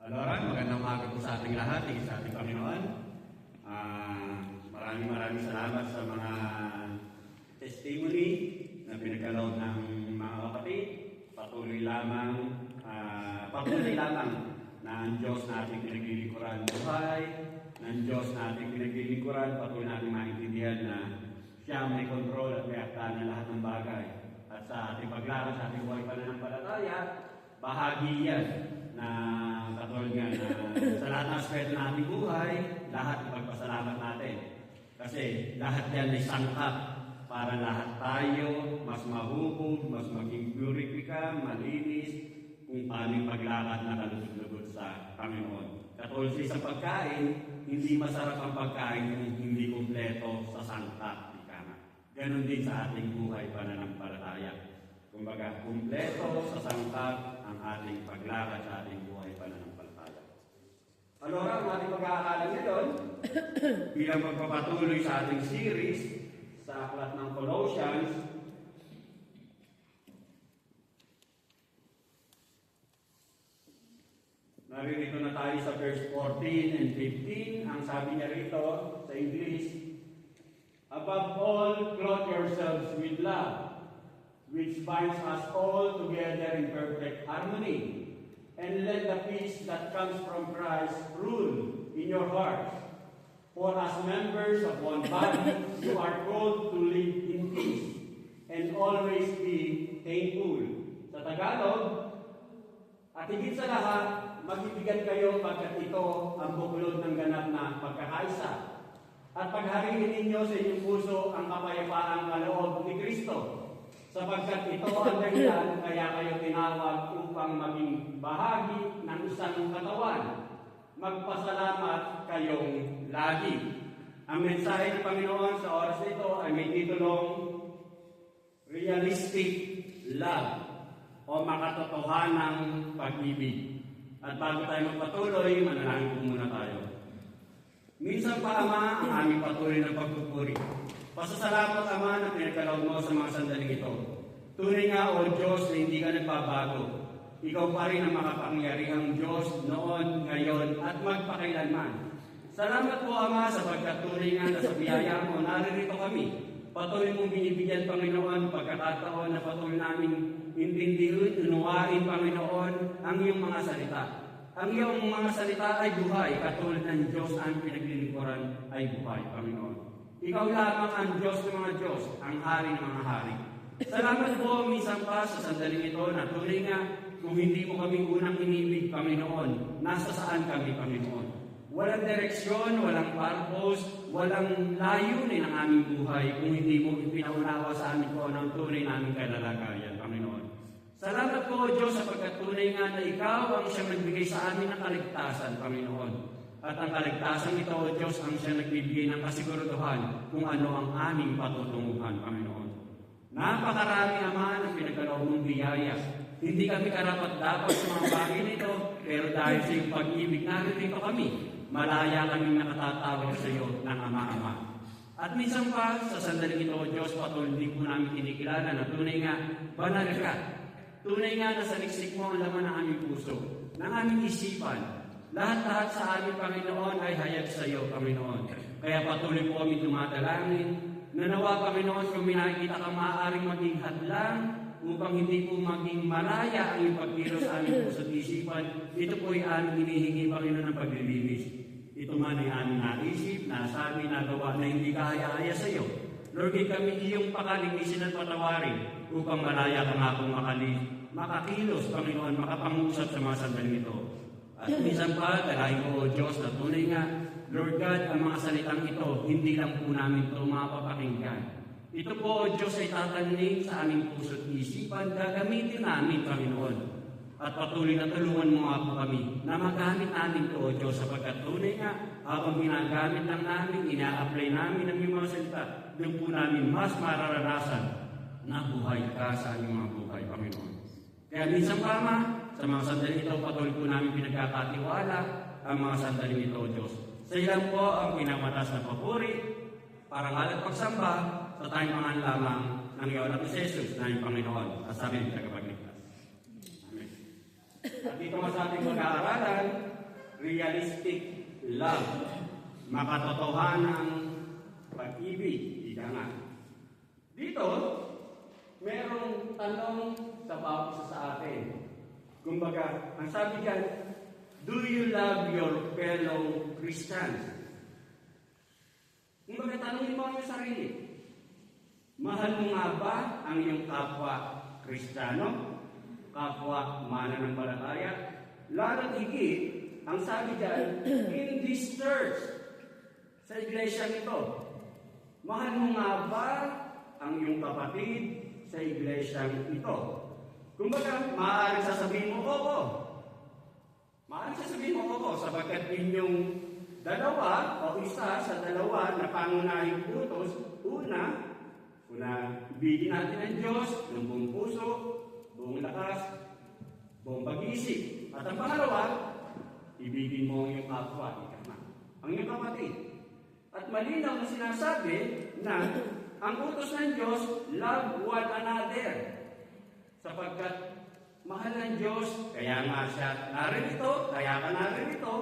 Aloran, magandang umaga po sa ating lahat, sa ating Panginoon. Maraming salamat sa mga testimony na pinagkaloob ng mga kapatid. Patuloy lamang na ang Diyos na ating pinaglilingkuran buhay, na ang Diyos na ating pinaglilingkuran, patuloy natin maintindihan na siya may kontrol at may akta ng lahat ng bagay. At sa ating paglakad sa ating buhay pananampalataya, bahagi yan na katulad nga na sa lahat ng aspeto ng ating buhay, lahat ipagpasalamat natin. Kasi lahat yan ay sangkap para lahat tayo mas mahuhog, mas maging glorifika, malinis, kung paano yung paglakad na kalusog-lugod sa Panginoon. Katulad sa isang pagkain, hindi masarap ang pagkain kung hindi kumpleto sa sangkap. Ganon din sa ating buhay pananampalataya. Kumbaga, kumpleto sa sangkap ang ating paglakad sa ating buhay pananampalataya. Alora, ang ating pag-aakalan ngayon, bilang magpapatuloy sa ating series sa aklat ng Colossians, naririto na tayo sa verse 14 and 15. Ang sabi niya rito sa English, "Above all, clothe yourselves with love, which binds us all together in perfect harmony. And let the peace that comes from Christ rule in your hearts. For as members of one body, you are called to live in peace and always be thankful." Sa Tagalog, at higit sa lahat, magbibigan kayo pagkat ito ang buklod ng ganap na pagkakaisa. At paghariin ninyo sa inyong puso ang kapayapaang kaloob ni Kristo, sapagkat ito ang dahilan kaya kayo tinawag upang maging bahagi ng isang katawan. Magpasalamat kayong lagi. Ang mensahe ng Panginoon sa oras na ito ay may titulong Realistic Love o makatotohanang pag-ibig. At bago tayo magpatuloy, manalangin po muna tayo. Minsan pa, Ama, ang aming patuloy ng pagpupuri. Pasasalamat, Ama, na pinagkaloob mo sa mga sandaling ito. Tunay nga, O Diyos, na hindi ka nagbabago. Ikaw pa rin ang makapangyarihang Diyos noon, ngayon, at magpakailanman. Salamat po, Ama, sapagkat tunay nga na sa biyaya mo, naririto kami. Patuloy mong binibigyan, Panginoon, pagkakataon na patuloy namin intindihin, unuwain, Panginoon, ang iyong mga salita. Ang iyong mga salita ay buhay, katulad ng Diyos ang pinaglilingkuran ay buhay, Panginoon. Ikaw lamang ang Diyos ng mga Diyos, ang hari ng mga hari. Salamat po minsan pa sa sandaling ito na tunay nga kung hindi mo kami unang inibig, Panginoon, nasa saan kami, Panginoon? Walang direksyon, walang purpose, walang layunin ang aming buhay kung hindi mo ipinaunawa sa amin po ng tunay naming kalalagayan, Panginoon. Salamat po, Diyos, sapagkat tunay nga na Ikaw ang siyang nagbigay sa amin ng kaligtasan, Panginoon. At ang kaligtasan ito, O Diyos, ang siyang nagbibigay ng kasiguraduhan kung ano ang aming patutunguhan, Panginoon. Napakarami, Ama, ng pinagkaloob mong biyaya. Hindi kami karapat-dapat sa mga bagay nito, pero dahil sa iyong pag-ibig, narito kami. Malaya kaming nakatatawag sa iyo ng Ama-Ama. At minsan pa, sa sandaling ito, O Diyos, patuloy din po namin kinikilala na tunay nga, banal ka. Tunay nga na sa liksik mo ang laman ng aming puso, ng aming isipan. Lahat-lahat sa aming Panginoon ay hayag sa iyo, Panginoon. Kaya patuloy po kami dumadalangin. Nanawa, Panginoon, kung minakikita kang maaaring maging hadlang upang hindi po maging malaya ang iyong pagkilos sa aming puso at isipan, ito po ay aming hinihingi, Panginoon, ng paglilinis. Ito man ay aming naisip, nasabi, nagawa na hindi kahaya-haya sa iyo. Lord, kami iyong pakalinisin at patawarin upang malaya ka nga pong makakilos, Panginoon, makapangusap sa mga sandaling ito. At minsan pa, dalahin ko, O Diyos, na tunay nga, Lord God, ang mga salitang ito, hindi lang po namin ito mapapakinggan. Ito po, O Diyos, ay tatanim sa aming puso at isipan, gagamitin namin, Panginoon. At patuloy na tulungan mo nga po kami na magamit namin ito, O Diyos, sapagkat tunay nga, habang ginagamit lang namin, ina-apply namin ang iyong mga salita, doon po namin mas mararanasan na buhay ka sa aming mga buhay, Panginoon. Kaya minsan pa, Ama, sa mga sandaling ito, patuloy po namin pinagkakatiwala ang mga sandaling ito, O Diyos. Sa ilan po ang pinamatas na papuri, parangal at pagsamba, sa tayong mga lamang ng iyong anak ni Jesus na iyong Panginoon at sa aming tagapagligtas. Amen. At dito nga sa ating mag-aaralan, realistic love, makatotohanang pag-ibig, ika nga. Dito, merong tanong sa bawat isa sa atin. Kumbaga, ang sabi diyan, do you love your fellow Christians? Kumbaga, tanongin mo ang sarili. Mahal mo nga ba ang iyong kapwa Kristiyano? Kapwa mananampalataya? Lalo't higit, ang sabi diyan, in this church, sa iglesia nito, mahal mo nga ba ang iyong kapatid sa iglesia ito? Kumbaga, maaaring sasabihin mo, oo. Maaaring sasabihin mo, oo, sapagkat inyong dalawa o isa sa dalawa na pangunahing utos, una, ibigin natin ang Diyos ng buong puso, buong lakas, buong pag-iisip. At ang pangalawa, ibigin mo ang iyong kapwa, ang iyong kapatid. At malinaw na sinasabi na ang utos ng Diyos, love one another. Sapagkat mahal ng Diyos, kaya nga siya naririto, kaya ka naririto,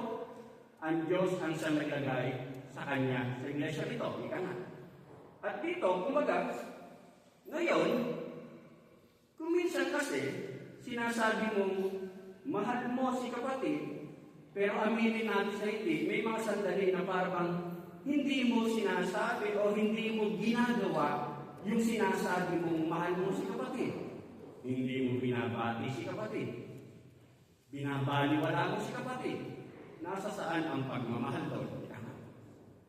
ang Diyos ang siyang naglagay sa Kanya, sa iglesia nito, ika nga. At dito, kumbaga, ngayon, kung minsan kasi, sinasabi mong, mahal mo si kapatid, pero aminin natin sa hindi, may mga sandali na parang hindi mo sinasabi o hindi mo ginagawa yung sinasabi mong mahal mo si kapatid. Hindi mo binabati si kapatid. Binabaliwala mo si kapatid. Nasa saan ang pagmamahal doon?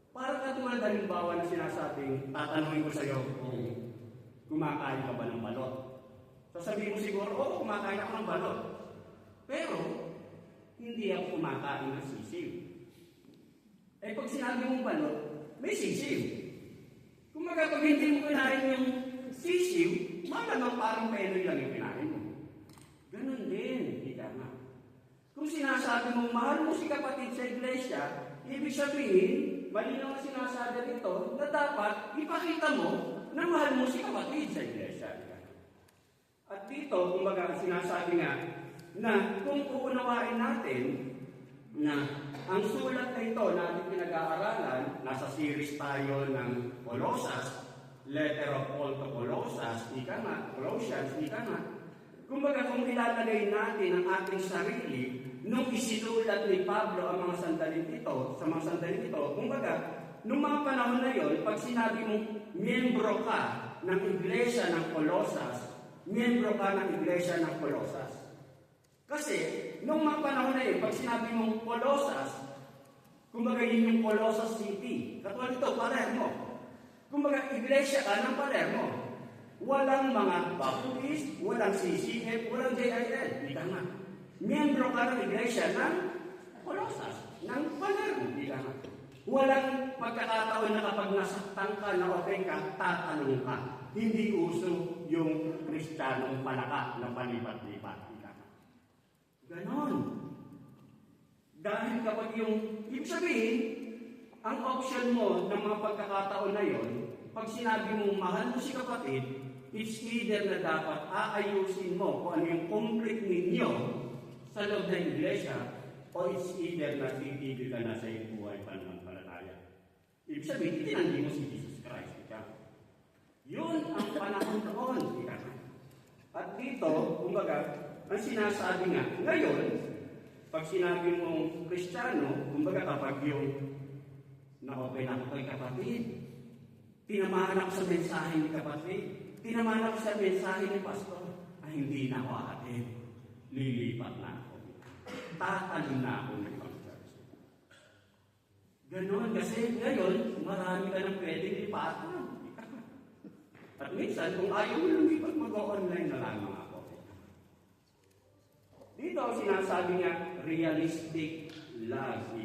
Para katulad halimbawa na sinasabing, tatanungin ko sa iyo kung kumakain ka ba ng balot. Sasabihin mo siguro, oo, kumakain ako ng balot. Pero, hindi ako kumakain ng sisiw. Eh pag sinabi mong balot, may sisiw. Kung pag hindi mo kinain yung sisiw, malamang parang penoy lang yung kinain mo. Ganon din, ika nga. Kung sinasabi mong mahal mo si kapatid sa iglesia, ibig sabihin, malinaw na sinasabi rito na dapat ipakita mo na mahal mo si kapatid sa iglesia. At dito, kumbaga sinasabi nga, na kung uunawain natin na ang sulat na ito na ating pinag-aaralan, nasa series tayo ng Colossus, letter of Paul to Colossus, Colossians, kumbaga kung ilalagay natin ang ating sarili nung isinulat ni Pablo ang mga sandaling ito, sa mga sandaling ito, kumbaga, nung mga panahon na yon, pag sinabi mong miyembro ka ng iglesia ng Colossus, miyembro ka ng iglesia ng Colossus. Kasi, nung mga panahon na yun, pag sinabi mong Colossus, kumbaga yun yung Colossus City. Katulad ito, Palermo. Kumbaga, iglesia ka ng Palermo. Walang mga Baptist, walang CCF, walang JIL. Ika nga. Miyembro ka ng iglesia ng Colossus, ng Palermo. Ika nga. Walang pagkakataon na kapag nasaktan ka na okay ka, tatanong ka. Hindi uso yung Kristiyanong palaka na palipat-lipat. Ganon. Dahil kapag ibig sabihin, ang option mo ng mga pagkakataon na yon, pag sinabi mong mahal mo si kapatid, it's either na dapat aayusin mo kung ano yung conflict ninyo sa loob ng iglesia, o it's either na titigil ka na sa iyong buhay pananampalataya. Ibig sabihin, itinanggi mo si Jesus Christ. Yun ang panahon doon. At dito, kumbaga, ang sinasabi nga, ngayon, pag sinabi mong Kristiyano, kumbaga kapag yung na-open ako kay kapatid, tinamaan ako sa mensahe ni kapatid, tinamaan ako sa mensahe ni pastor, ay hindi na ako atin, lilipat na ako. Tatalon na ako ng pag-church. Ganon, kasi ngayon, marami ka nang pwedeng lipatan. At minsan, kung ayaw mo lumipat, mag-online na lang mga ako. Dito, sinasabi niya, realistic love.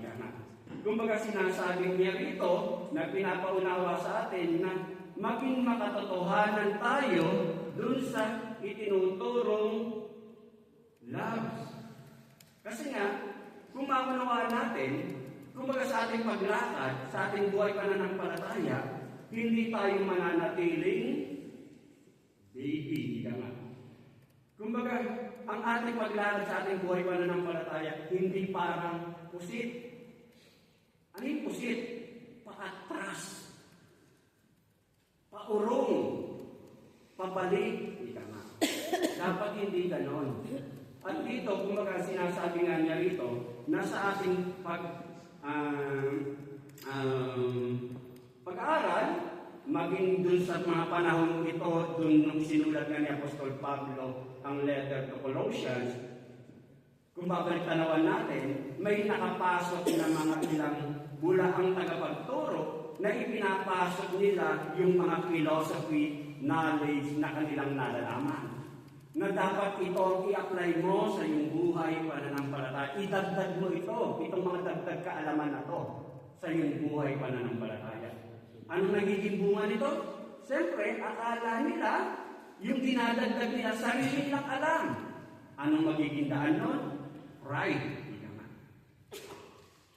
Kumbaga sinasabi niya rito, na pinapaunawa sa atin na maging makatotohanan tayo dun sa itinuturong love. Kasi nga, kung maunawaan natin, kumbaga sa ating paglakad, sa ating buhay pananampalataya, hindi tayo mananatiling baby, ika nga. Kumbaga, ang ating paglalakad sa ating buhay pananampalataya, hindi parang pusit. Ano yung pusit? Paatras. Paurong. Pabalik. Ika nga. Dapat hindi ganon. At dito, kung baka sinasabi nga niya rito, nasa ating pag-aaral, maging dun sa mga panahon ito, dun nung sinulat nga ni Apostol Pablo ang letter to Colossians, kung babalik tanawan natin, may nakapasok na mga ilang bulahang tagapagturo na ipinapasok nila yung mga philosophy, knowledge na kanilang nalalaman. Na dapat ito i-apply mo sa iyong buhay pananampalataya. Idagdag mo itong mga dagdag kaalaman na to sa iyong buhay pananampalataya. Ano nagiging bunga nito? Siyempre, akala nila, yung dinadagdag nila, sarili nilang alam. Anong magiging daan nun? Pride.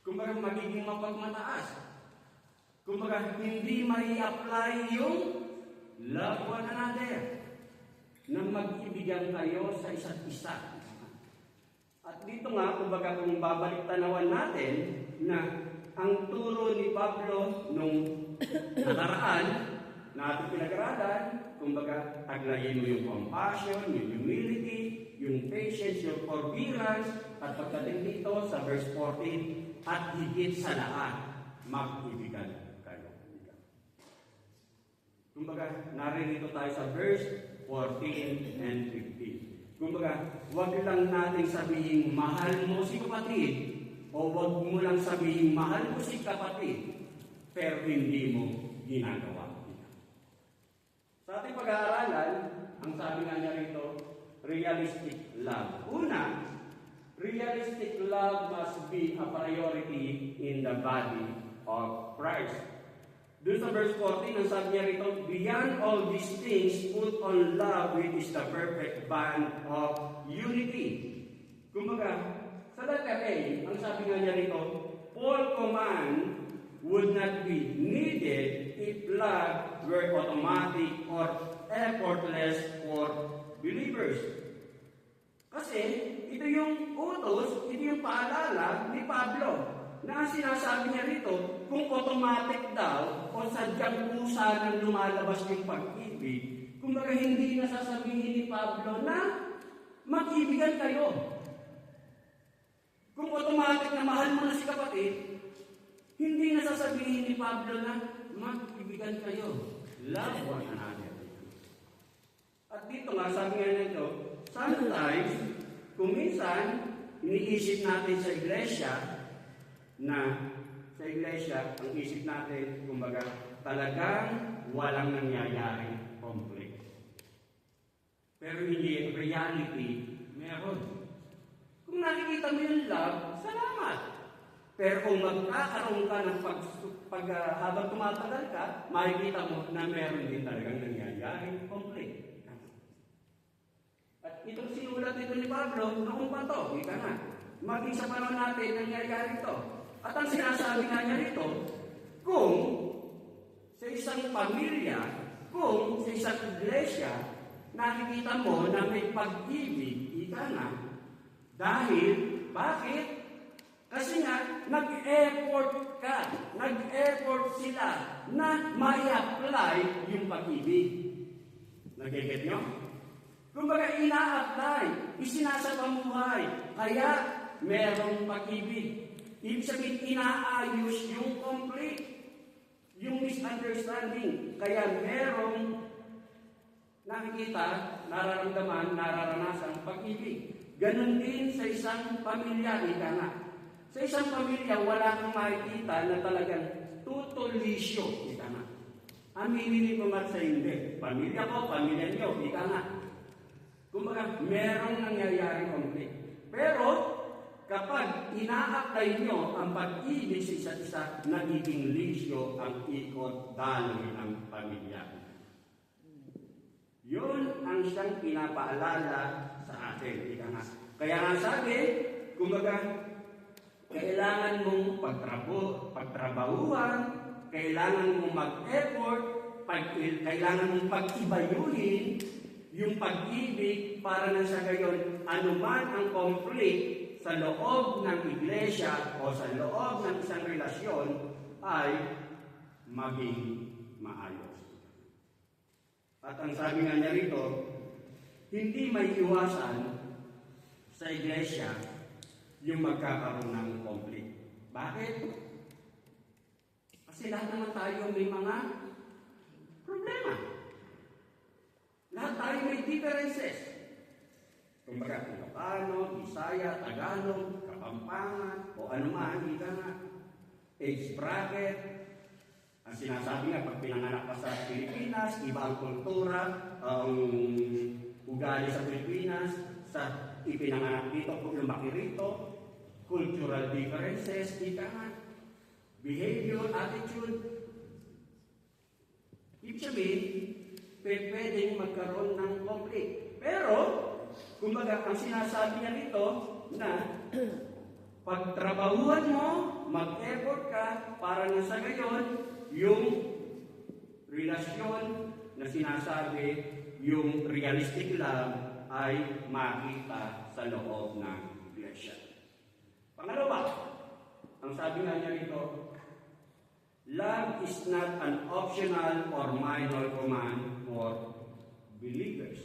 Kumbaga, magiging mapagmataas. Kumbaga, hindi mai-apply yung love one another na mag-ibigan kayo sa isa't isa. At dito nga, kumbaga, kung babalik tanawan natin na ang turo ni Pablo nung nakaraan na ating pinag-aralan, kumbaga, taglayin mo yung compassion, yung humility, yung patience, yung forbearance, at pagdating dito sa verse 14, at higit sa lahat, mag-ibigan kayo. Kumbaga, naririto tayo sa verse 14 and 15. Kumbaga, huwag lang natin sabihin, mahal mo si kapatid, o huwag mo lang sabihin, mahal mo si kapatid, pero hindi mo ginagawa. Sa ating pag-aaralan, ang sabi nga niya rito, realistic love. Una, realistic love must be a priority in the body of Christ. Doon sa verse 14, ang sabi niya rito, beyond all these things, put on love, which is the perfect bond of unity. Kumbaga, sa letter A, ang sabi nga niya rito, Paul's command would not be needed if love were automatic or effortless for believers. Kasi, ito yung utos, ito yung paalala ni Pablo, na ang sinasabi niya rito, kung automatic daw o sadyang pusa nang lumalabas yung pag-ibig, kumbaga hindi na sasabihin ni Pablo na mag-ibigan kayo. Kung automatic na mahal mo na si kapatid, hindi na sasabihin ni Pablo na mag-ibigan kayo. Love one another. At dito nga, sabi nga nito, sometimes, kung minsan, iniisip natin sa iglesia, na sa iglesia, ang isip natin, kumbaga, talagang walang nangyayaring conflict. Pero hindi, reality, meron. Kung nakikita mo yung love, salamat. Pero kung magkakaroon ka ng habang tumatagal ka, makikita mo na meron din talagang nangyayaring conflict. At itong sinulat nito ni Pablo, noong pa to, ika nga, maging sa panahon natin, nangyayari ito. At ang sinasabi nga niya rito, kung sa isang pamilya, kung sa isang iglesia, nakikita mo na may pag-ibig, ika nga, dahil, bakit? Kasi nga, nag-effort ka, nag-effort sila na mai-apply yung pag-ibig. Nag-get nyo? Kumbaga, ina-apply, isinasapamuhay, kaya merong pag-ibig. Ibig sabihin, inaayos yung complete, yung misunderstanding. Kaya merong nakikita, nararamdaman, nararanasan pag-ibig. Ganon din sa isang pamilya, ika nga. Sa isang pamilya, wala kang makikita na talagang tutulisyo, ika nga. Aminin ko nga sa hindi. Pamilya ko, pamilya niyo, ika nga. Kumbaga, merong nangyayaring conflict. Pero, kapag ina-apply nyo ang pag-ibig sa isa't isa, nagiging lisyo ang ikot daloy ng pamilya. Yun ang siyang pinapaalala sa atin. Kaya nga sabi, kumbaga, kailangan mong pagtrabahuan, kailangan mong mag-effort, kailangan mong pag-ibayuhin yung pag-ibig para na sa gayon anuman ang conflict sa loob ng iglesia o sa loob ng isang relasyon ay maging maayos. At ang sabi nga niya rito, hindi may iwasan sa iglesia yung magkakaroon ng conflict. Bakit? Kasi lahat naman tayo may mga problema. Lahat tayo may differences. Kumbaga, Ilocano, Bisaya, Tagalog, Kapampangan, o anuman, ika nga, age bracket. Ang sinasabi nga, pag pinanganak ka sa Pilipinas, iba ang kultura, ang ugali sa Pilipinas, sa ipinanganak dito, kung lumaki rito, cultural differences, ika nga, behavior, attitude. Ibig sabihin, pwedeng magkaroon ng conflict. Pero, kumbaga, ang sinasabi niya nito na pagtrabahuhan mo, mag-effort ka para na sa gayon, yung relasyon na sinasabi, yung realistic love ay makita sa loob ng iglesia. Pangalawa, ang sabi nga niya rito, love is not an optional or minor command for believers.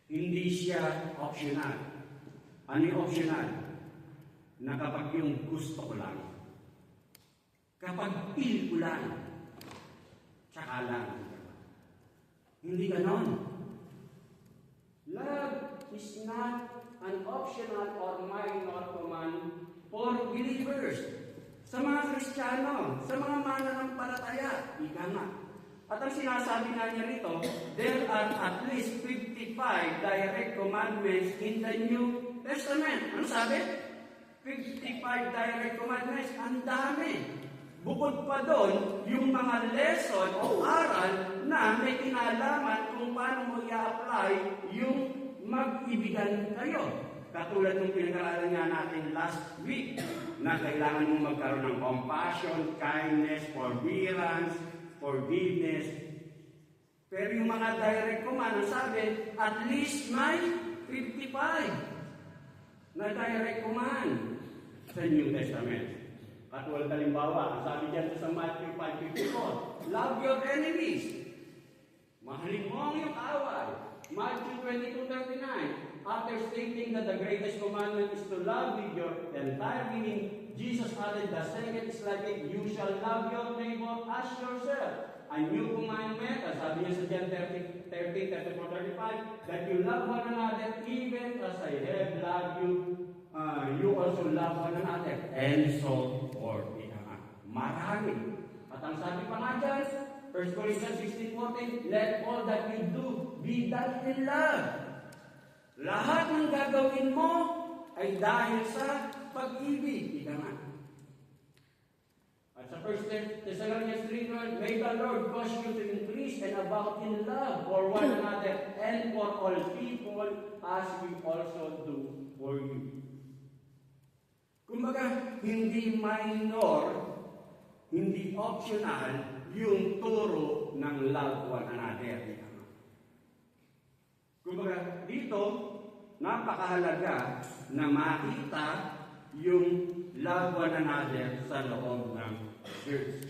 Hindi siya optional. Ano yung optional? Na kapag yung gusto ko lang, kapag feel ko lang, tsaka lang. Hindi ganon. Love is not an optional or minor command for believers. Sa mga Kristiyano, sa mga mananampalataya, ika nga. At ang sinasabi nga niya rito, there are at least 55 direct commandments in the New Testament. Ano sabi? 55 direct commandments. Ang dami. Bukod pa doon, yung mga lesson o aral na may kinalaman kung paano mo i-apply yung mag-ibigan kayo. Katulad ng pinag-aralan nga natin last week, na kailangan mong magkaroon ng compassion, kindness, forgiveness. Pero yung mga direct command, sabi, at least may 55 na direct command sa New Testament. Katulad halimbawa, ang sabi dyan sa Matthew 5:54, love your enemies. Mahalin mo ang iyong away. Matthew 22:39, after stating that the greatest commandment is to love with your entire being, Jesus added the second is like it, you shall love your neighbor as yourself. A new commandment, sabi niya sa John 13:34-35, that you love one another even as I have loved you, you also love one another. And so forth. Marami. At ang sabi pa nga dyan, 1 Corinthians 16:14, let all that you do be done in love. Lahat ng gagawin mo ay dahil sa pag-ibig. Ika nga. At sa 1 Thessalonians 3:12, may the Lord cause you to increase and abound in love for one another and for all people as we also do for you. Kumbaga, hindi minor, hindi optional yung turo ng love one another. Kumbaga, dito, napakahalaga na makita yung love one another sa loob ng church.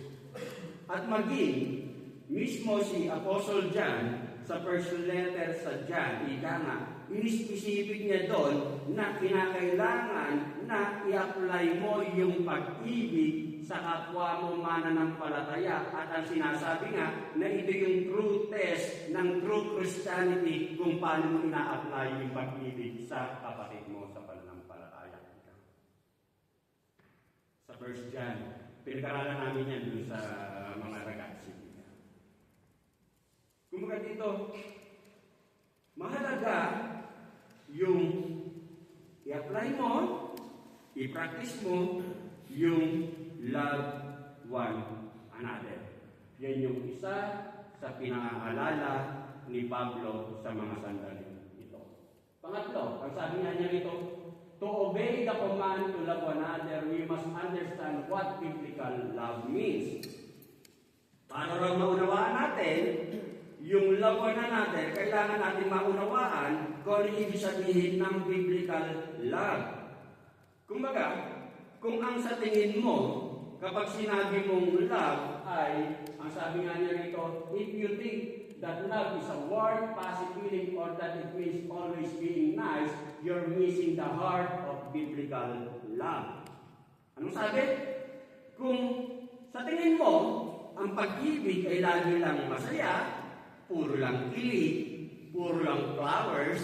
At maging, mismo si Apostle John, sa first letter sa John, ika nga, in-specific niya doon na kinakailangan na i-apply mo yung pag-ibig sa kapwa mo mananampalataya. At ang sinasabi nga na ito yung true test ng true Christianity kung paano mo ina-apply yung pag-ibig sa kapatid mo sa pananampalataya. Sa 1 John, pinag-aralan namin yan dun sa mga ragazzi. Kumbaga dito, mahalaga yung i-apply mo, i-practice mo yung love one another. Yan yung isa sa pinangaalala ni Pablo sa mga sandali ito. Pangatlo, ang sabi nga niya rito, to obey the command to love one another, we must understand what biblical love means. Para raw maunawaan natin yung lawanan natin, kailangan natin maunawaan kung ano ibig sabihin ng biblical love. Kumbaga, kung ang sa tingin mo, kapag sinabi mong love ay, ang sabi nga niya rito, if you think that love is a warm, passive feeling or that it means always being nice, you're missing the heart of biblical love. Anong sabi? Kung sa tingin mo, ang pag-ibig ay lagi lang masaya, puro lang kilig, puro lang flowers,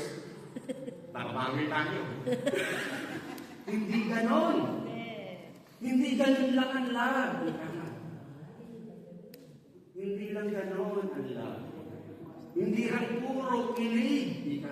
nakapangit tayo. Hindi ganon. Hindi ganon lang ang love. Hindi lang ganon ang love. Hindi lang puro kilig.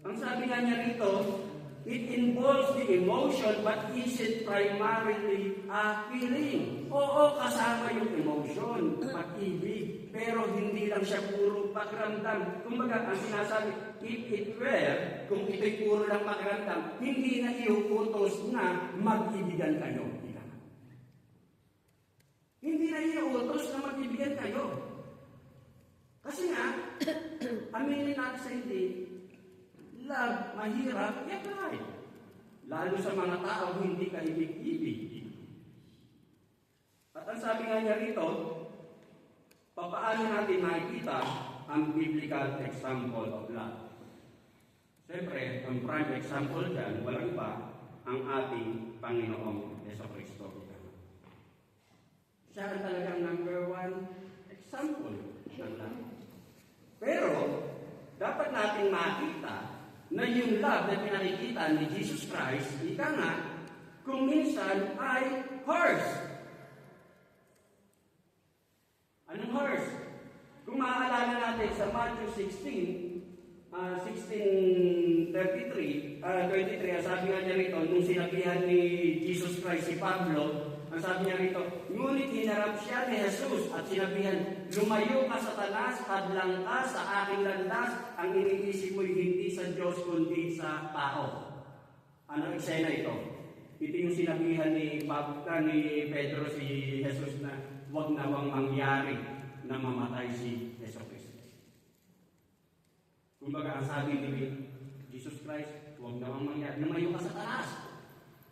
Ang sabi nga niya rito, it involves the emotion but isn't primarily a feeling. Oo, kasama yung emotion, pag-ibig, pero hindi lang siya puro pakiramdam. Kumbaga, ang sinasabi, if it were, kung ito'y puro lang pakiramdam, hindi na iuutos na mag-ibigan kayo. Hindi na iuutos na mag-ibigan kayo. Kasi nga, aminin natin sa hindi, love, mahirap, i-apply. Lalo sa mga tao hindi ka ibig-ibig. At ang sabi nga niya rito, papaano natin makikita ang biblical example of love? Siyempre, ang prime example dyan, walang iba, ang ating Panginoong Jesucristo. Siya ang talagang number one example ng love. Pero, dapat nating makita na yung love na pinakikita ni Jesus Christ, ika nga, kung minsan ay harsh. Anong harsh? Kung maaalala natin sa Matthew 16:23, ang sabi nga niya rito, nung sinabihan ni Jesus Christ si Pablo, ang sabi niya rito, ngunit hinarap siya ni Jesus at sinabihan, lumayo ka Satanas, hadlang ka sa aking landas, ang iniisip mo'y hindi sa Diyos kundi sa tao. Anong eksena ito? Ito yung sinabihan ni Pedro si Jesus na huwag nawang mangyari na mamatay si Jesus Christ. Kumbaga ang sabi ni Jesus Christ, huwag nawang mangyari, lumayo ka Satanas.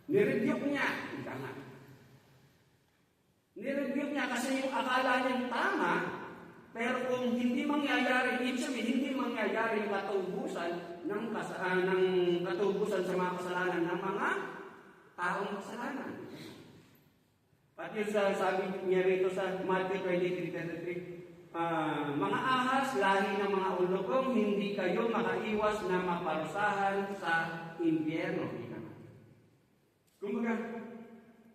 Nirebuke niya, ika nga. Nirebuke niya kasi yung akala niyang tama, pero kung hindi mangyayari, ibig sabihin, hindi mangyayari yung katubusan ng katubusan sa mga kasalanan ng mga taong kasalanan. At yung sabi niya rito sa Matthew 23:33, mga ahas, lahi ng mga ulogong, hindi kayo makaiwas na maparusahan sa impyerno. Kumbaga,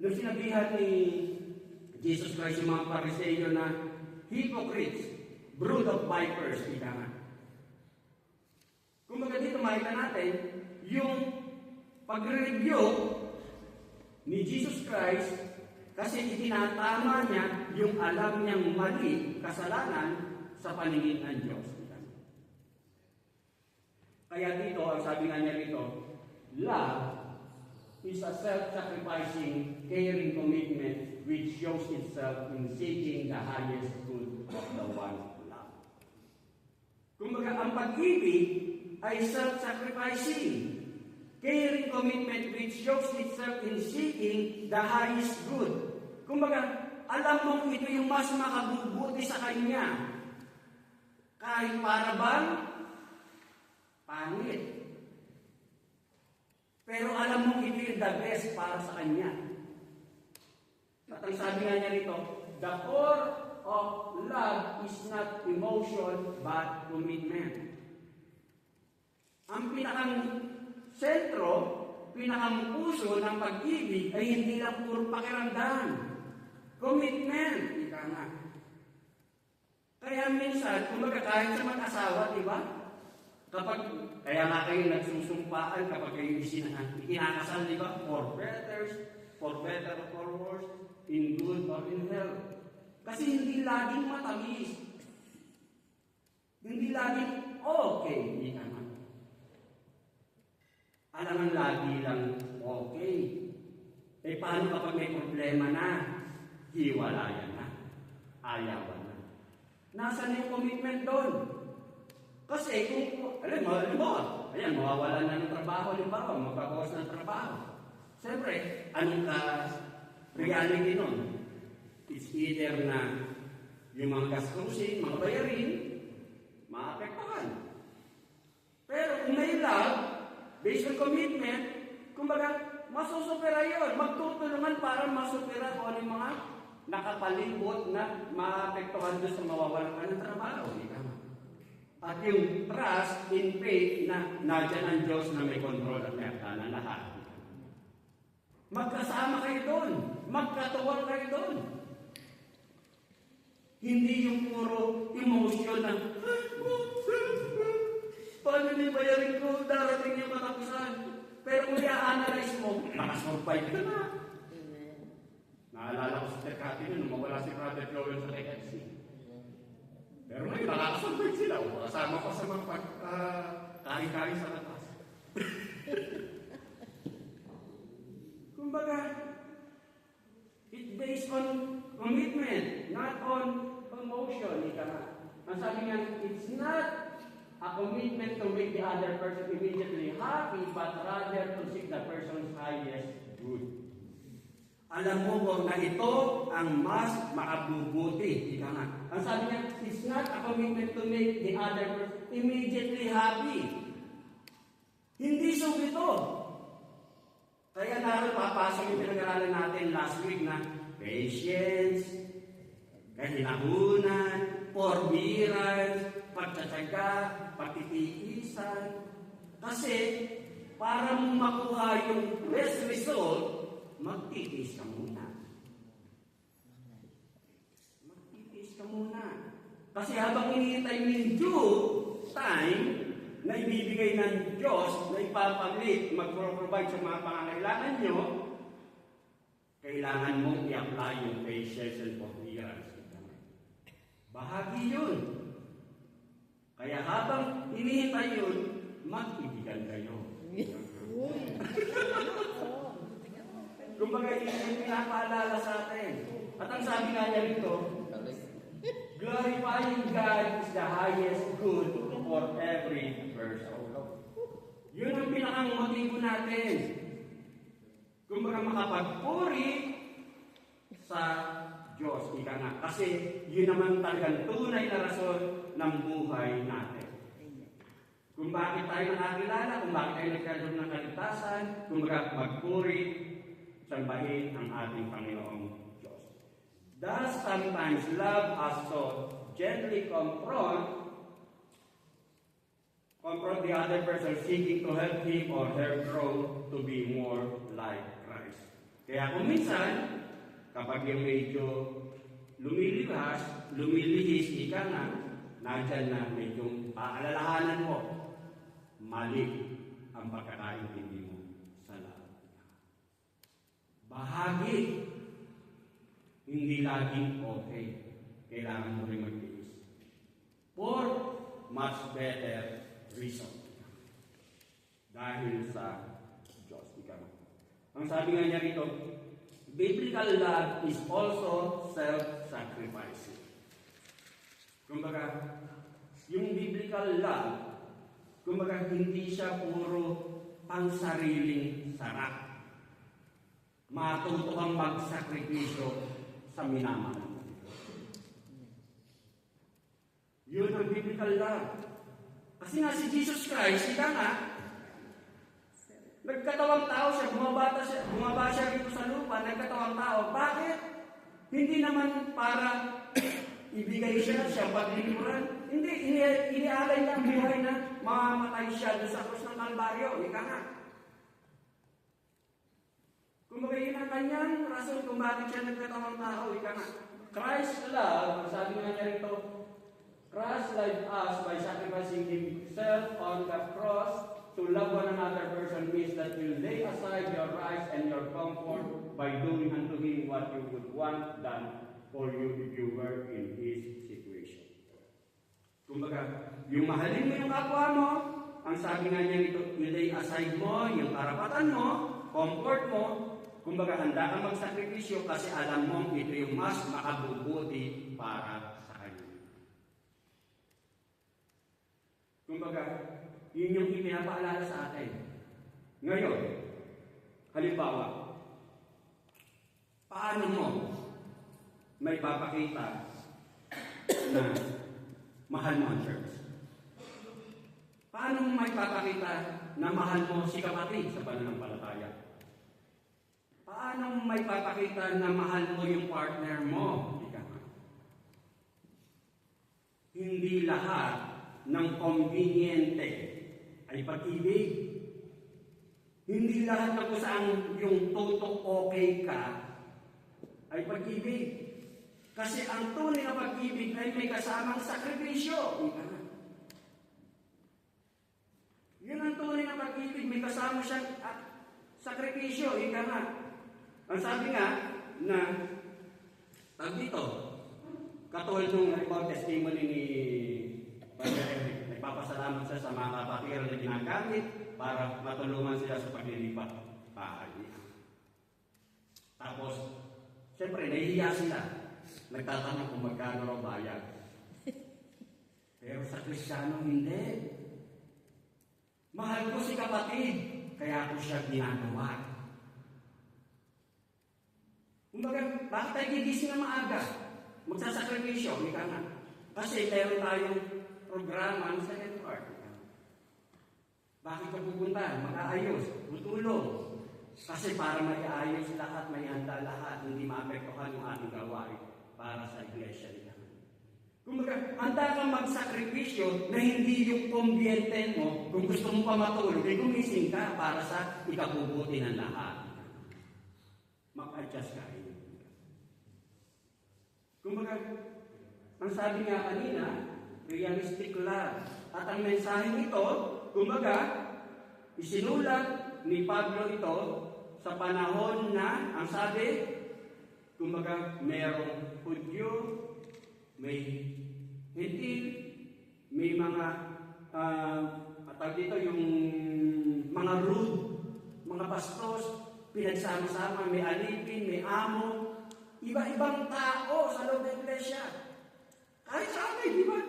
nung sinabihan ni Jesus Christ yung mga Pariseyo na hypocrites, brood of vipers, ika nga. Kumbaga dito makita natin yung pagre-review ni Jesus Christ kasi itinatama niya yung alam niyang mali, kasalanan sa paningin ng Diyos. Kaya dito, ang sabi nga niya rito, love is a self-sacrificing, caring commitment which shows itself in seeking the highest good of the one who loves. Kumbaga, ang pag-ibig ay self-sacrificing, caring commitment which shows itself in seeking the highest good. Kumbaga, alam mong ito yung mas makabubuti sa Kanya. Kahit para bang pangit. Pero alam mong ito yung the best para sa Kanya. At ang sabi nga niya rito, the core of love is not emotion but commitment. Ang pinakang sentro, pinakang puso ng pag-ibig ay hindi lang puro pakiramdam. Commitment, ika nga. Kaya minsan, kumbaga kahit sa mag-asawa, di ba? Kaya nga kayo nagsusumpaan kapag kayo ikinakasal, di ba? For better or for worse, in good or in hell. Kasi hindi laging matamis. Hindi laging okay, ika nga. Alam ang lagi lang okay. Eh paano kapag may problema na? Hiwalayan na. Ayawan na. Nasaan yung commitment doon? Kasi kung, alam mo, ayan, mawawalan na ng trabaho, halimbawa, magkakawas ng trabaho. Siyempre, anong reality nun? It's either na yung mga gastusin, mga bayarin, maapektuhan. Pero kung may love, based on commitment, kumbaga, masusupera yun. Magtutulungan para masupera kung ano yung mga nakapalibot na maapektuhan doon sa mawawalan ka ng trabaho. At yung trust in faith na nandiyan ang Diyos na may control at may akala lahat. Magkasama kayo doon. Magkatuwang kayo doon. Hindi yung puro emotion na, paano yung bayarin ko, darating yung katapusan. Pero kung i-analyze mo, nakasurvive ka na. Naalala ko sa Tecate nung mawala si Brother Joel sa KFC. Pero ngayon, nakakasurvive sila. Kasama pa sa mga kain-kain sa latas. Kumbaga, it's based on commitment, not on emotion. Ang sabi niya, it's not a commitment to make the other person immediately happy, but rather to seek the person's highest good. Alam mo ko na ito ang mas makabubuti. Ang sabi niya, it's not a commitment to make the other person immediately happy. Hindi ito. Kaya naroon papasok yung pinag-aralan natin last week na patience, kahinahunan, forbearance, pagtsatsaga, pagtitiisan. Kasi para mo makuha yung best result, magtitiis ka muna. Magtitiis ka muna. Kasi habang hinihintay mo yung due time na ibibigay ng Diyos na ipapaglit, mag-provide sa mga pangangailangan nyo, kailangan mong i-apply yung patience and forbearance. Bahagi yun. Kaya habang hinihintay yun, mag-ibigan kayo. Kumbaga, yung pinapaalala sa atin. At ang sabi nga niya rito, glorifying God is the highest good for every person. Yun ang pinakang motibo natin. Kumbaga, makapagpuri sa Diyos, ika nga. Kasi yun naman talagang tunay na rason ng buhay natin. Kung bakit tayo nakakilala, kung bakit tayo nagkaroon ng kaligtasan, kumbaga magpuri, sambahin ang ating Panginoong Diyos. Thus, sometimes love us so gently confront the other person seeking to help him or her grow to be more like Christ. Kaya kung minsan, kapag yung medyo lumilihis, ika nga, nandyan na medyo paalalahanan mo, mali ang pagkakaintindi mo sa lahat. Bahagi, hindi laging okay. Kailangan mo rin magtiis. For much better reason. Dahil sa Diyos. Ang sabi nga niya rito, biblical love is also self-sacrificing. Kumbaga, yung biblical love, kumbaga hindi siya puro pansariling sarap. Matuto kang magsakripisyo sa minamahal mo. Yun ang biblical love. Kasi nga si Jesus Christ, ika nga, nagkatawang tao siya, bumaba siya dito sa lupa, nagkatawang tao. Bakit? Hindi naman para ibigay siya paglilipuran. Hindi, inialay niya ang buhay na mamamatay siya doon sa krus ng Kalbaryo. Ika nga. Kumbaga yun ang kanyang rason kung bakit siya nagkatawang tao. Ika nga. Christ's love, sabi nga niya rito, Christ loved us by sacrificing Himself on the cross. To love one another person means that you lay aside your rights and your comfort by doing unto Him what you would want done for you if you were in His situation. Kumbaga, yung mahalin mo yung kapwa mo, ang sabi nga niya nito, ilay aside mo yung karapatan mo, comfort mo, kumbaga handa kang magsakripisyo kasi alam mo ito yung mas makabubuti para sa kanya. Kumbaga, yun yung ipinapaalala sa atin. Ngayon, halimbawa, paano mo may papakita na mahal mo ang church? Paano mo may papakita na mahal mo si kapatid sa pananampalataya? Paano mo may papakita na mahal mo yung partner mo? Hindi lahat ng conveniente ay pag-ibig. Hindi lahat na kung saan yung totok okay ka ay pag-ibig. Kasi ang tunay na pag-ibig ay may kasamang sakripisyo. Yun ang tunay na pag-ibig, may kasama siyang sakripisyo. Ika nga. Ang sabi nga na, dito, katulad nung testimony ni Brother Eric, nagpapasalamat siya sa mga kapatiran na ginagamit para matulungan sila sa paglilipat bahay. Tapos, siyempre, nahihiya sila. Nagtatanong kung magkano raw bayad. Pero sa Kristiyano, hindi. Mahal ko si kapatid, kaya ko siya ginagawa. Kumbaga, bakit tayo gigising na maaga? Magsasakripisyo, hindi ka nga. Kasi meron tayong programa ng second part. Bakit ka pupunta? Mag-aayos, tutulong. Kasi para maiayos lahat, may handa lahat, hindi maapektuhan yung ating gawain para sa iglesia nila. Kumbaga, handa kang magsakripisyo na hindi yung kumbiente mo, kung gusto mo pa matulog, ay gumising ka para sa ikabubuti ng lahat. Mag-adjust ka rin. Kumbaga, ang sabi nga kanina, realistic love. At ang mensaheng ito, kumbaga, isinulat ni Pablo ito sa panahon na, ang sabi, kumbaga, merong Hudyo, may Hintil, may mga, tawag dito, yung mga rude, mga bastos, pinagsama-sama, may alipin, may amo, iba-ibang tao sa loob ng iglesia. Kahit sa amin, di ba?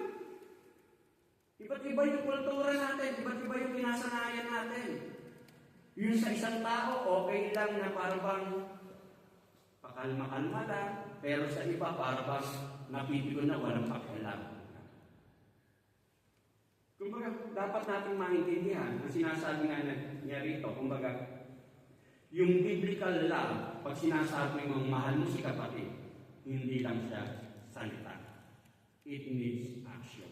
Iba't iba yung kultura natin, iba't iba yung kinasanayan natin. Yung sa isang tao, okay lang na parang pakalma-kalma lang, pero sa iba parang napipigon na walang pakialam. Kumbaga, dapat natin maintindihan, ang sinasabi nga niya rito, kumbaga, yung biblical love, pag sinasabi mong mahal mo si kapatid, hindi lang siya salita. It needs action.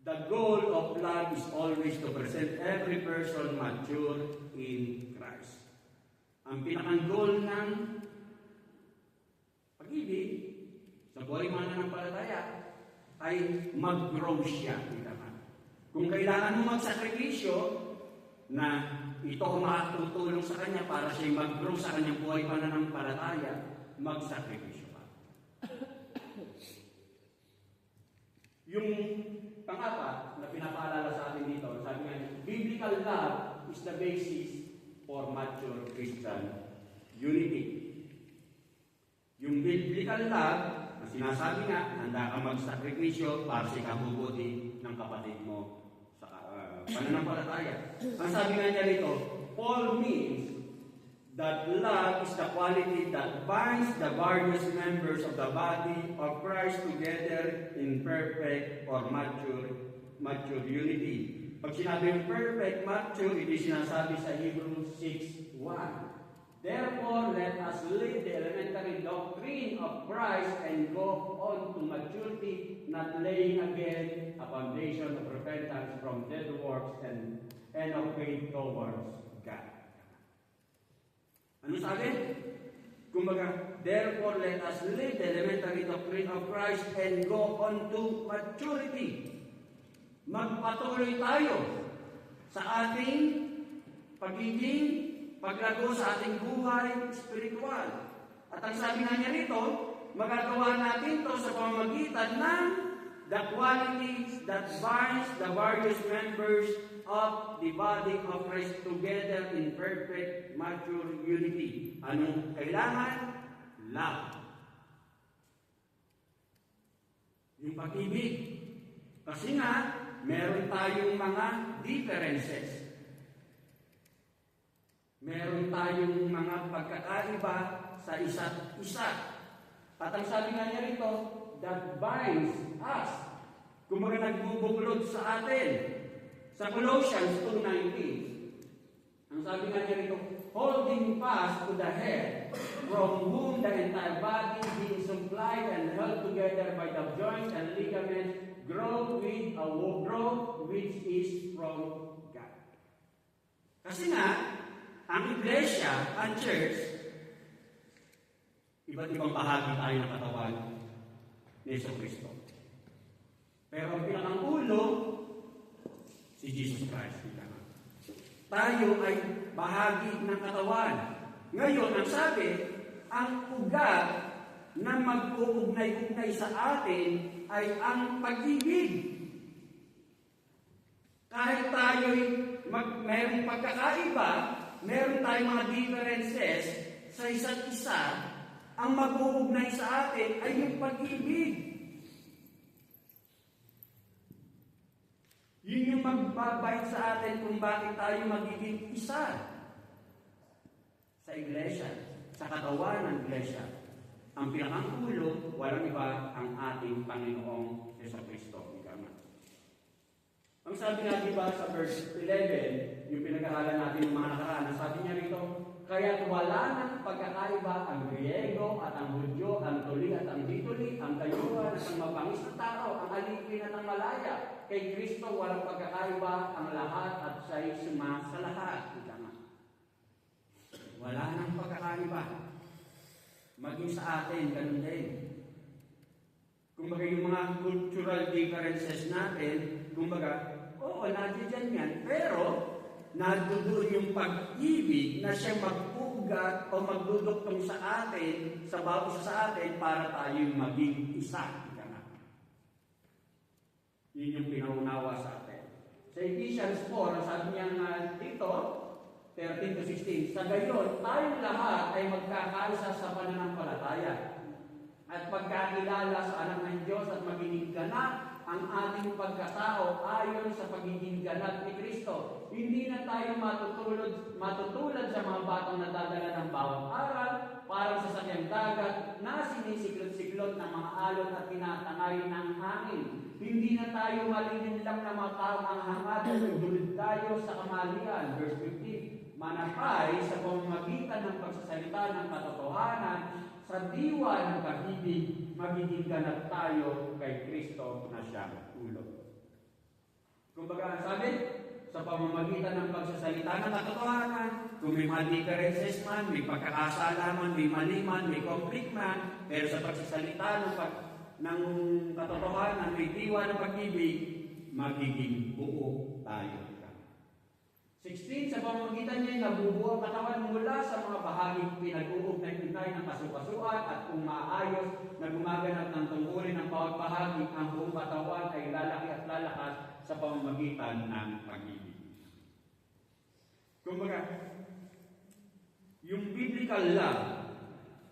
The goal of love is always to present every person mature in Christ. Ang pinakang goal ng pag-ibig sa buhay mananampalataya ay mag-grow siya. Kung kailangan mo magsakripisyo na ito ang makatutulong sa kanya para siya mag-grow sa kanyang buhay pananampalataya, magsakripisyo ka. Yung pang-apat na pinapaalala sa atin dito, sabi nga, biblical love is the basis for mature Christian unity. Yung biblical love, na sinasabi nga, handa kang magsakripisyo para sa ikabubuti ng kapatid mo sa pananampalataya. Ang sabi nga niya rito, Paul means that love is the quality that binds the various members of the body of Christ together in perfect or mature unity. Pag sinabi yung perfect, mature, ito sinasabi sa Hebrews 6:1. Therefore, let us live the elementary doctrine of Christ and go on to maturity, not laying again a foundation of repentance from dead works and of faith towards God. Ano sabi? Kumbaga, therefore, let us live the elementary doctrine of Christ and go on to maturity. Magpatuloy tayo sa ating pagiging paglago sa ating buhay spiritual. At ang sabi nga niya rito, magagawa natin ito sa pamamagitan ng the qualities that binds the various members of the body of Christ together in perfect, mature unity. Anong kailangan? Love. Yung pag-ibig. Kasi nga, meron tayong mga differences. Meron tayong mga pagkakaiba sa isa't isa. At ang sabi nga niya rito, that binds us. Kumbaga nagbubuklod sa atin. Sa Colossians 2:19, ang sabi nga niya rito, holding fast to the head, from whom the entire body being supplied and held together by the joints and ligaments, grow with a growth which is from God. Kasi nga, ang iglesia, ang church, iba't ibang bahagi tayo ng katawan ni Jesucristo. Pero ang pinakang-ulo, si Jesus Christ. Tayo ay bahagi ng katawan. Ngayon, ang sabi, ang ugat na mag-uugnay-ugnay sa atin ay ang pag-ibig. Kahit tayo'y mayroong pagkakaiba, meron tayong mga differences sa isa't isa, ang mag-uugnay sa atin ay yung pag-ibig. Yun yung magbabait sa atin kung bakit tayo magiging isa sa iglesia, sa katawan ng iglesia. Ang pinakang-ulo, walang iba ang ating Panginoong Jesucristo. Ang sabi nga diba sa verse 11, yung pinag-aralan natin ng mga nakaraan, sabi niya rito, kaya't wala ng pagkakaiba ang Griego at ang Hudyo, ang tuli at ang dituli, ang tayuan at ang mabangis na tao, ang alipin at ang malaya. Kay Kristo walang pagkakaiba ang lahat at siya'y suma sa lahat. Wala ng pagkakaiba. Maging sa atin, ganun din. Kumbaga yung mga cultural differences natin, kumbaga, oo, nandiyan yan. Pero, nandoon yung pag-ibig na siya mag-ugat o magduduktong sa atin, sa bawat isa sa atin, para tayong maging isa. Yun yung pinaunawa sa atin. Sa Ephesians 4, sabi niya nga dito, 13-16, sa gayon, tayong lahat ay magkakaisa sa pananampalataya at pagkakilala sa anak ng Diyos at magiging ganap ang ating pagkatao ayon sa pagiging ganap ni Kristo. Hindi na tayo matutulad sa mga batang nadadala ng bawat araw, parang sa sakyang dagat na sinisiklot-siklot ng mga alon at tinatangay ng hangin. Hindi na tayo malinlinlang na mga taong ang hangad at dulid tayo sa kamalian. Verse 15, manapay sa pamamagitan ng pagsasalita ng katotohanan, sa diwa ng pag-ibig, magiging ganap tayo kay Kristo na siyang ulo. Kumbaga, sabi, sa pamamagitan ng pagsasalita ng katotohanan, kung may mga differences man, may pagkakasala man, may mali man, may conflict man, pero sa pagsasalita ng katotohanan, may diwa ng pag-ibig, magiging buo tayo. 16, sa pamamagitan niya, nabubuo ang katawan mula sa mga bahaging pinag-uugnay-ugnay ng kasukasuan at kung maayos na gumaganap ng tungkulin ng bawat bahagi, ang buong katawan ay lalaki at lalakas sa pamamagitan ng pag-ibig. Kumbaga, yung biblical love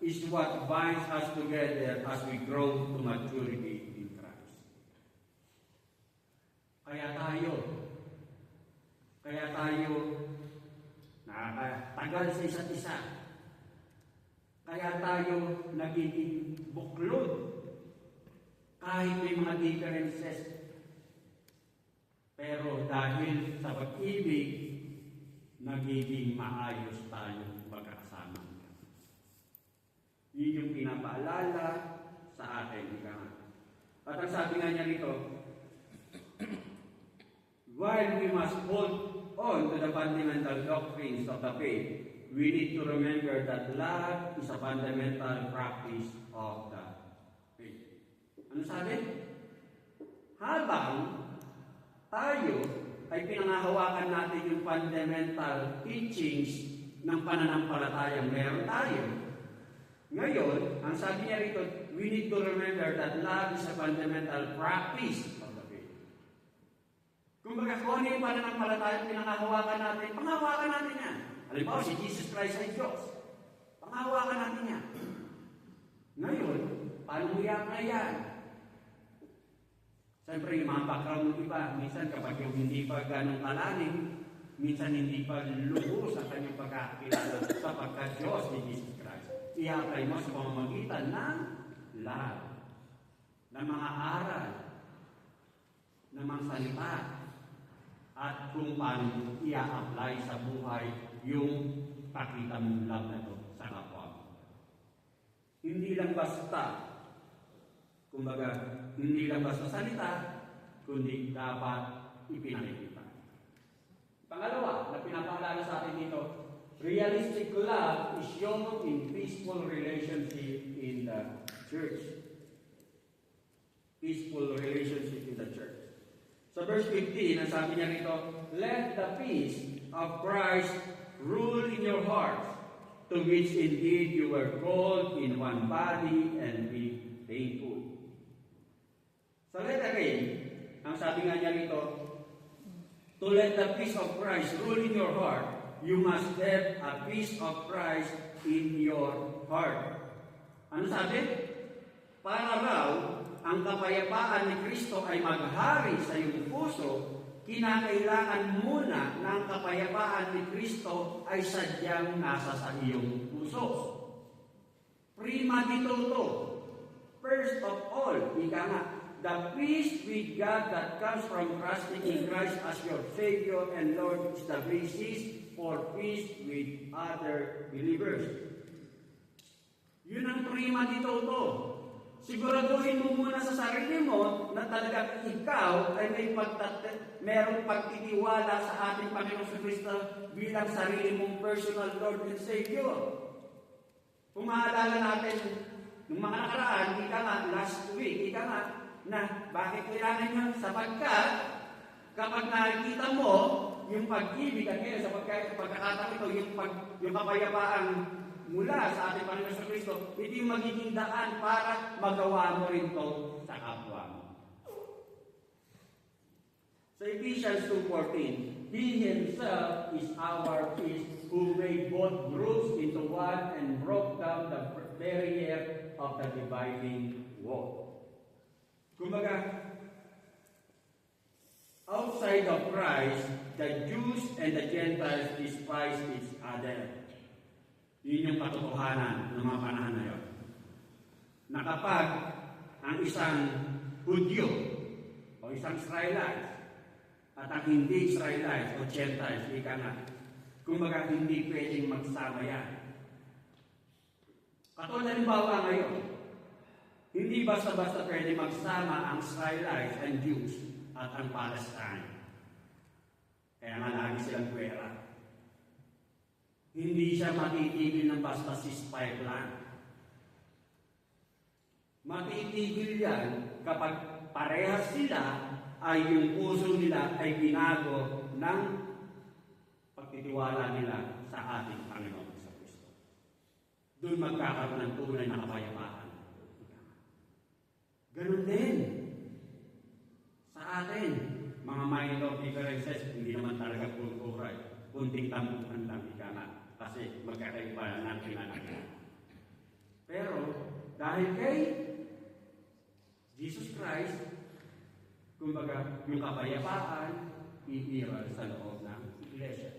is what binds us together as we grow to maturity in Christ. Kaya tayo nakatagal sa isa't isa. Kaya tayo nagiging buklod kahit may mga differences. Pero dahil sa pag-ibig, nagiging maayos tayo magkakasama. Yun yung pinapaalala sa atin. At ang sabi nga niya rito, while we must hold on to the fundamental doctrines of the faith, we need to remember that love is a fundamental practice of the faith. Ano sabi? Habang tayo ay pinangahawakan natin yung fundamental teachings ng pananampalatayang meron tayo. Ngayon, ang sabi niya rito, we need to remember that love is a fundamental practice of the faith. Kumbaga, kung ano yung pananampalatayang pinangahawakan natin, panghawakan natin yan. Halimbawa, si Jesus Christ ay Diyos. Panghawakan natin yan. Ngayon, paano mo yan na yan? Siyempre, yung mga background ng iba, minsan kapag yung hindi pa ganong kalalim, minsan hindi pa lubos sa kanyang pagkakilala sapagkat Diyos ni Jesus Christ. I-apply mo sa pamamagitan ng love, ng mga aral, ng mga salita, at kung paano i-apply sa buhay yung pakita mong love na ito sa kapwa mo. Hindi lang basta, kumbaga, hindi lang basta salita, kundi dapat ipinakikita. Pangalawa, na pinapaalala sa atin dito, realistic love is shown in peaceful relationship in the church. Peaceful relationship in the church. Sa verse 15, ang sabi niya rito, let the peace of Christ rule in your hearts, to which indeed you were called in one body, and be thankful. So let again, ang sabi nga niya rito, to let the peace of Christ rule in your heart, you must have a peace of Christ in your heart. Ano sabi? Para raw, ang kapayapaan ni Kristo ay maghari sa iyong puso, kinakailangan muna ng kapayapaan ni Kristo ay sadyang nasa sa iyong puso. Prima di toto. First of all, ika nga, the peace with God that comes from trusting in Christ as your Savior and Lord is the basis for peace with other believers. Yun ang prima di toto. Siguraduhin mo muna sa sarili mo na talagang ikaw ay merong pagtitiwala sa ating Panginoon sa Kristo bilang sarili mong personal Lord and Savior. Kung maalala natin, nung mga nakaraan, ika nga, last week, ika nga, na bakit kailangan nyo? Sapagkat kapag nakikita mo yung pag-ibig at ngayon sa pagkakataon ito, yung kapayapaang mula sa ating Panginoon sa Kristo, ito yung magiging daan para magawa mo rin ito sa kapwa mo. Sa Ephesians 2:14, He Himself is our peace, who made both groups into one and broke down the barrier of the dividing wall. Kumbaga, outside of Christ, the Jews and the Gentiles despise each other. Yun yung katotohanan ng mga panahon na yun. Na kapag ang isang Hudyo o isang Israelite at ang hindi Israelite o Gentiles, ika nga, kumbaga hindi pwedeng magsama yan. Katulad halimbawa ngayon, hindi basta-basta pwede magsama ang Israelites and Jews at ang Palestine. Kaya nga lagi silang kwera. Hindi siya matitigil ng basta ceasefire lang. Matitigil yan kapag parehas sila ay yung puso nila ay binago ng pagtitiwala nila sa ating Panginoon sa Kristo. Doon magkakaroon ng tunay na kapayapaan. Ganun din sa atin, mga minor differences, hindi naman talaga kultural. Kunting tampukan lang, ika nga. Kasi magkakaiba ng pinanagyan. Pero, dahil kay Jesus Christ, kumbaga, yung kapayapaan, iiral sa loob ng iglesia.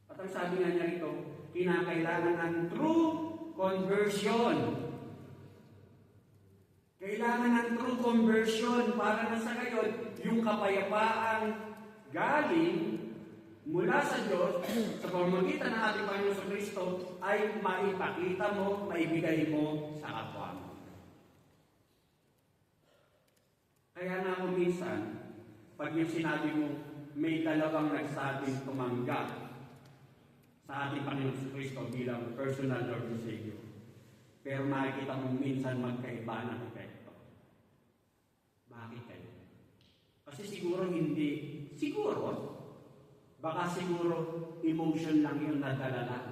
At ang sabi nga niya rito, kinakailangan ng true conversion. Kailangan ng true conversion para na sa ngayon, yung kapayapaan galing mula sa Diyos, sa pamamagitan ng ating Panginoon sa Kristo, ay maipakita mo, maibigay mo sa kapwa mo. Kaya na ako minsan, pag yung sinabi mo, may dalawang nagsabing tumanggap sa ating Panginoon sa Kristo bilang personal Lord and Savior. Pero makikita mo minsan magkaiba ng epekto. Bakit kayo? Kasi siguro hindi, baka siguro emotion lang yung nadala lang.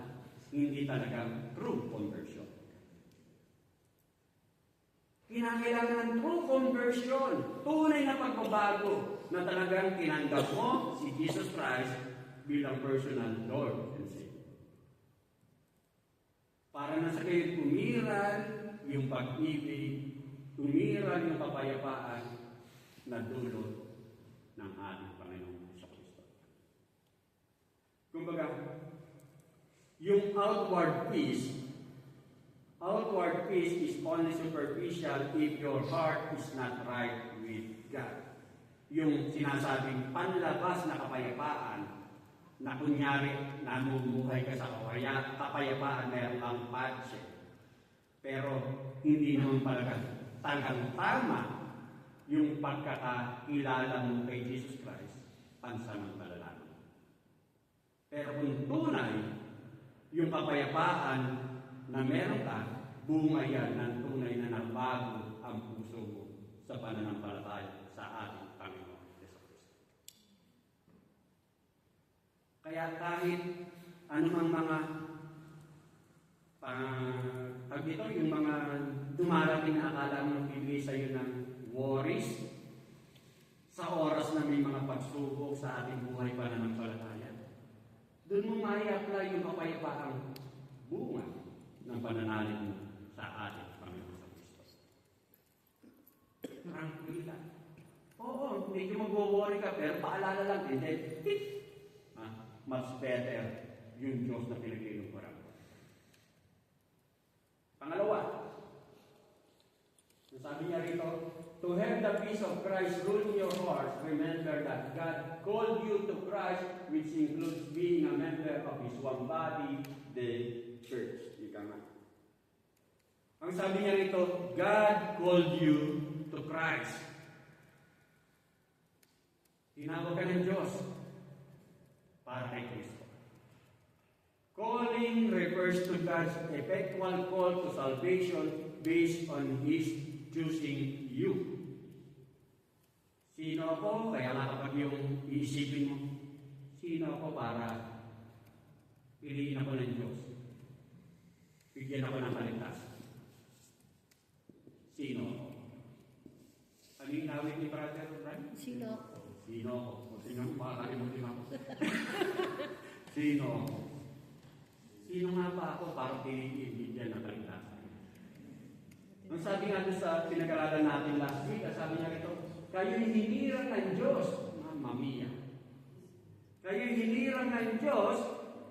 Hindi talagang true conversion. Kinakailangan ng true conversion. Tunay na pagbabago na talagang tinanggap mo si Jesus Christ bilang personal Lord and Savior. Para na sa kayo kumiral yung pag-ibig umiral yung kapayapaan na dulot ng ating Panginoong Kristo. Kumbaga, yung outward peace is only superficial if your heart is not right with God. Yung sinasabing panlabas na kapayapaan na kunyari namumuhay ka sa kapayapaan, meron kang budget. Pero hindi naman pala talagang tama yung pagkakakilala mo kay Jesus Christ, pansamantala. Pero kung tunay, yung kapayapaan na meron ka, bunga yan ng tunay na nagbago ang puso mo sa pananampalataya sa ating Panginoon Jesucristo. Kaya kahit anumang mga yung mga dumarating na akala mo nagbibigay sa iyo ng worries sa oras na may mga pagsubok sa ating buhay pananampalataya, doon mo mai-apply yung kapayapaang bunga ng pananalig mo sa ating Panginoon Kristo. Tranquila. Oo, medyo mag-worry ka, pero paalala lang, and then, much better yung Diyos na pinag-inukuran. Pangalawa, sabi niya rito, to have the peace of Christ rule in your hearts, remember that God called you to Christ, which includes being a member of His one body, the church. Ika nga. Ang sabi niya rito, God called you to Christ. Tinawag ka ng Diyos para kay Kristo. Calling refers to God's effectual call to salvation based on His choosing you. Sino ako? Kaya nga kapag yung iisipin mo, sino ako para piliin ako ng Diyos? Bigyan ako ng kaligtasan. Sino ako? Ano yung nawit ni Brother Ryan? Sino ako? Sino ako? Sino ako? Makakalimutin ako. Sino ako? Sino nga ba ako para bigyan ng kaligtasan? Ang sabi nga doon sa pinag-aralan natin last week, sabi niya rito, kayo'y hinirang ng Diyos, Mamma Mia. Kayo'y hinirang ng Diyos,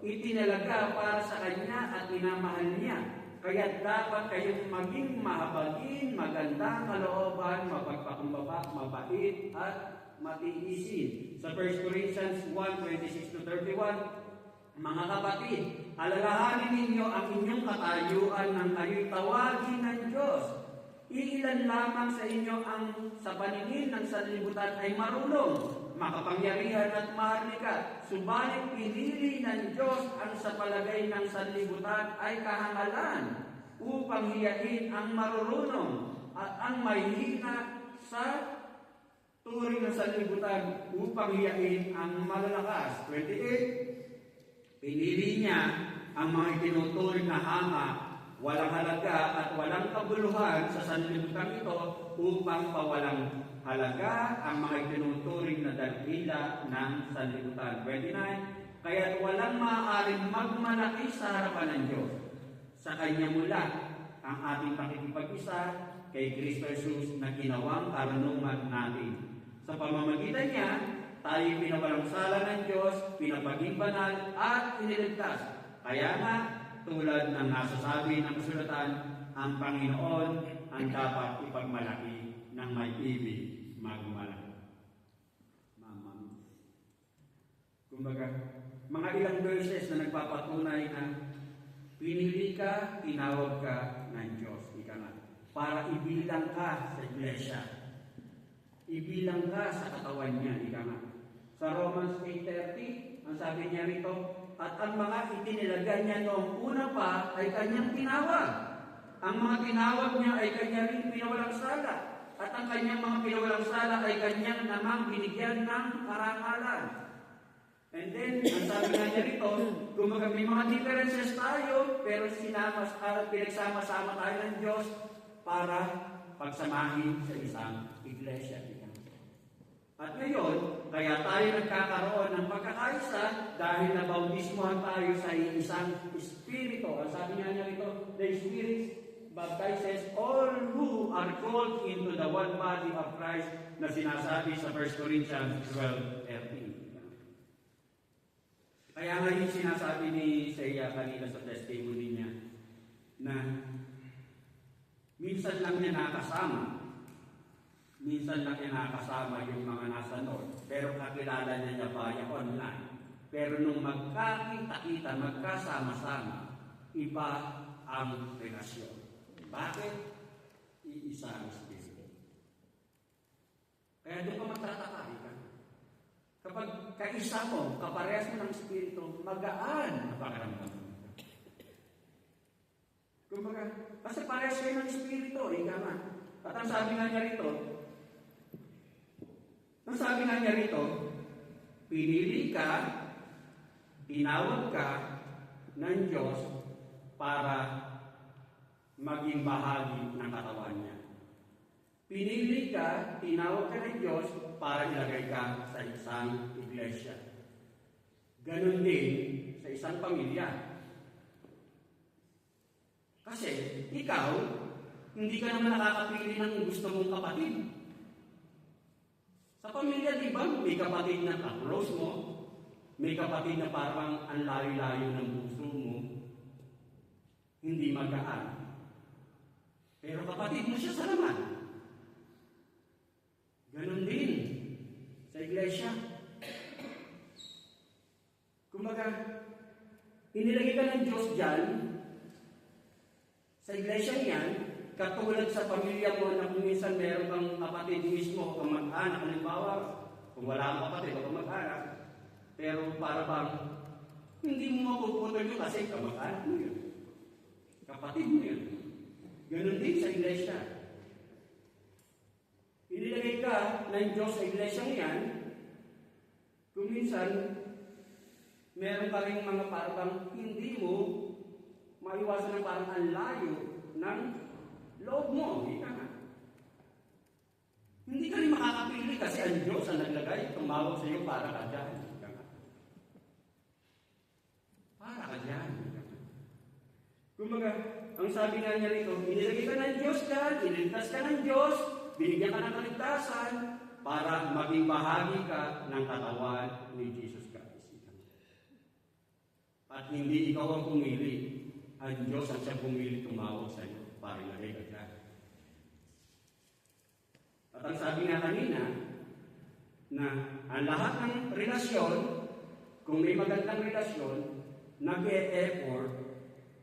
itinalaga para sa Kanya at inamahal Niya. Kaya dapat kayong maging mahabagin, magandang kalooban, mapagpakumbaba, mabait, at matiisin. Sa 1 Corinthians 1:26-31, mga kapatid, alalahanin ninyo ang inyong katayuan nang kayo'y tawagin ng Diyos. Iilan lamang sa inyo ang sa paningin ng sanlibutan ay marunong, makapangyarihan at maharlika. Subalit pinili ng Diyos ang sa palagay ng sanlibutan ay kahangalan upang hiyain ang marurunong at ang mahihina sa turing ng sanlibutan upang hiyain ang malalakas. 28. Pinili niya ang mga itinuturing na hama, walang halaga at walang kabuluhan sa sanlibutan ito upang pawalang halaga ang mga itinuturing na dakila ng sanlibutan. 29. Kaya't walang maaaring magmalaki sa harapan ng Diyos. Sa Kanya mula ang ating pakikipag-isa kay Kristo Jesus na ginawang karunungan natin. Sa pamamagitan niya, tayo pinawalang sala ng Diyos, pinapaging banal at iniligtas. Kaya nga, tulad ng nasasabi ng kasulatan, ang Panginoon ang dapat ipagmalaki ng may ibig magmalaki. Kumbaga, mga ilang verses na nagpapatunay na pinili ka, tinawag ka ng Diyos. Ika nga, para ibilang ka sa iglesia. Ibilang ka sa katawan niya. Ika nga. Sa Romans 8:30, ang sabi niya rito, at ang mga itinilaga niya noong una pa ay kanyang tinawag. Ang mga tinawag niya ay kanya rin pinawalang sala. At ang kanyang mga pinawalang sala ay kanyang namang binigyan ng karangalan. And then, ang sabi nga niya rito, kung may mga differences tayo, pero pinagsama-sama tayo ng Diyos para pagsamahin sa isang iglesia. At ngayon, kaya tayo nagkakaroon ng pagkakaisa dahil nabautismohan tayo sa isang Espiritu. Ang sabi nga niya rito, the Spirit baptizes all who are called into the one body of Christ na sinasabi sa 1 Corinthians 12:13. Kaya nga yung sinasabi ni Seiya kanina sa testimony niya na minsan lang niya nakasama. Minsan lang niya nakasama yung mga nasa North. Pero kakilala niya via online. Pero nung magkakita-kita, magkasama-sama, iba ang relasyon. Bakit? Iisa ang Espiritu. Kaya doon ka magtataka, ka. Kapag kaisa mo, kaparehas mo ng Espiritu, magaan ang pakiramdam mo. Kumbaga, kasi parehas kayo ng Espiritu, ika nga. At ang sabi nga niya rito, pinili ka, tinawag ka ng Diyos para maging bahagi ng katawan niya. Pinili ka, tinawag ka ng Diyos para ilagay ka sa isang iglesia. Ganon din sa isang pamilya. Kasi ikaw, hindi ka naman nakakapili ng gusto mong kapatid. Sa pamilya, di ba, may kapatid na ka-close mo, may kapatid na parang ang layo-layo ng puso mo, hindi magaan. Pero kapatid mo siya sa laman. Ganon din sa iglesia. Kumbaga, inilagay ka ng Diyos dyan, sa iglesia niyan, katulad sa pamilya mo na kung minsan meron kang kapatid mismo o kamag-anak, halimbawa, kung wala kang kapatid o kamag-anak, pero para bang hindi mo mapuputol yun kasi kamag-anak mo yun. Kapatid mo yun. Ganon din sa iglesia. Inilagay ka ng Diyos sa iglesia niyan, kung minsan, meron ka rin mga parang hindi mo maiwasan ng parang ang layo ng loob mo. Hindi ka rin makakapili kasi ang Diyos ang naglagay, tumawag sa iyo para ka dyan. Para ka dyan. Kumbaga, ang sabi nga niya rito, inilagay ka ng Diyos dyan, iniligtas ka ng Diyos, binigyan ka ng kaligtasan para maging bahagi ka ng katawan ni Jesus Christ. At hindi ikaw ang pumili. Ang Diyos ang siyang pumili tumawag sa iyo para ilagay ka dyan. At ang sabi nga kanina, na ang lahat ng relasyon, kung may magandang relasyon, nag-e-effort,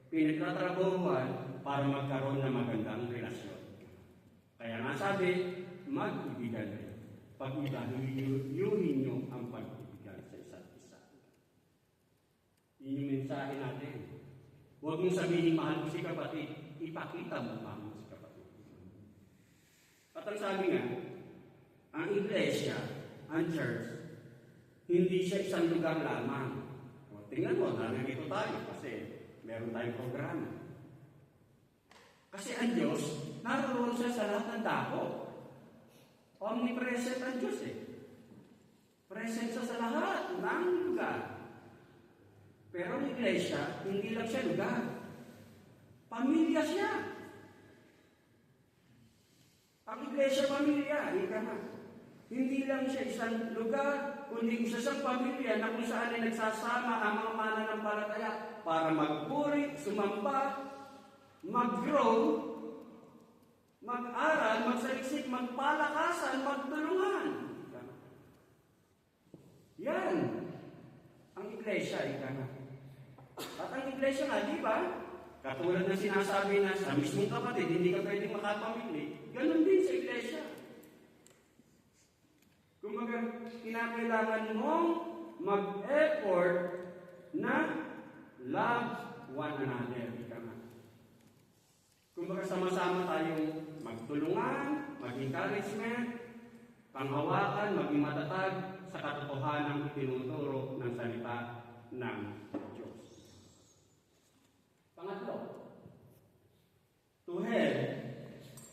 pinagtatrabahuan para magkaroon ng magandang relasyon. Kaya nga sabi, mag-ibigan kayo. Pag-ibahiyuhin nyo ang pag-ibigan sa isa't isa. Yun yung mensahe natin. Huwag mong sabihin, mahal mo si kapatid, ipakita mo, mahal mo si kapatid. At ang sabi nga, ang iglesia, ang church, hindi siya isang lugar lamang. O, tingnan mo, nandito tayo kasi meron tayong programa. Kasi ang Diyos, naroon siya sa lahat ng dako. Omnipresent ang Diyos Present siya sa lahat ng lugar. Pero ang iglesia, hindi lang siya lugar. Pamilya siya. Ang iglesia, pamilya. Hindi lang siya isang lugar, kundi isa siyang pamilya na kung saan ay nagsasama ang mga mananampalataya para magpuri, sumamba, mag-grow, mag-aral, magsaliksik, magpalakasan, magtulungan. Yan ang iglesia, At ang iglesia nga, di ba? Katulad na sinasabi na sa mismong kapatid, hindi ka pwedeng makapamili. Ganon din sa iglesia. Kumbaga, kinakailangan mong mag-effort na love one another. Kumbaga, sama-sama tayong magtulungan, mag-encouragement, panghawakan, maging matatag sa katotohanan ng itinuturo ng salita ng Diyos. Pangatlo, to have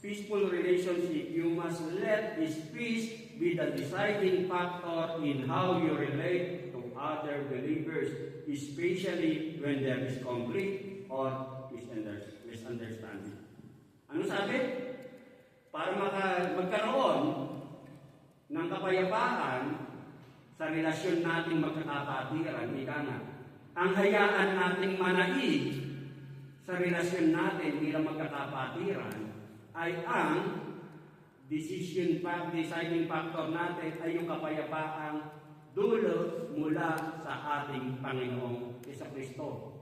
peaceful relationship, you must let this peace be the deciding factor in how you relate to other believers, especially when there is conflict or misunderstanding. Ano sabi? Para magkaroon ng kapayapaan sa relasyon nating magkakapatiran, ika nga, ang hayaan nating manaig sa relasyon natin bilang magkakapatiran ay ang deciding factor natin ay yung kapayapaang dulot mula sa ating Panginoong Jesucristo.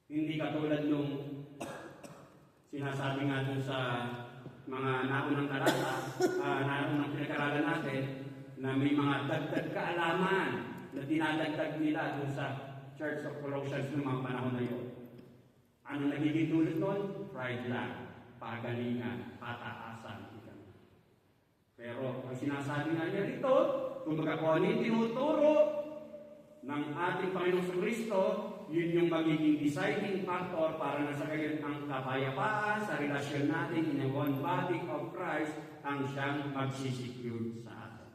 Hindi katulad nung sinasabi nga dun sa mga naunang talata, naunang pinag-aralan natin, na may mga dagdag kaalaman na dinadagdag nila dun sa Church of Colossians noong mga panahon na yun. Ano nagiging dulot nun? Pride lang, pagalingan, pataasan. Pero ang sinasabi nga niya rito, kung kung ano yung tinuturo ng ating Panginoong Kristo, yun yung magiging deciding factor para na sa gayon ang kapayapaan sa relasyon natin in the one body of Christ ang siyang magsisecure sa atin.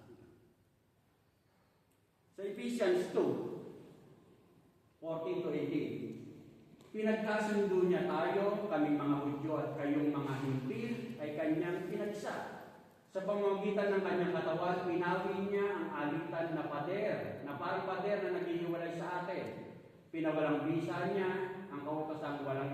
Sa Ephesians 2, 14 to 18, pinagkasundo niya tayo, kaming mga Hudyo at kayong mga Hintil, ay kanyang pinagsa. Sa pamamagitan ng kanyang katawan, pinawi niya ang alitan na pader, na parang pader na naghihiwalay sa atin. Pinawalang bisa niya ang kautosang walang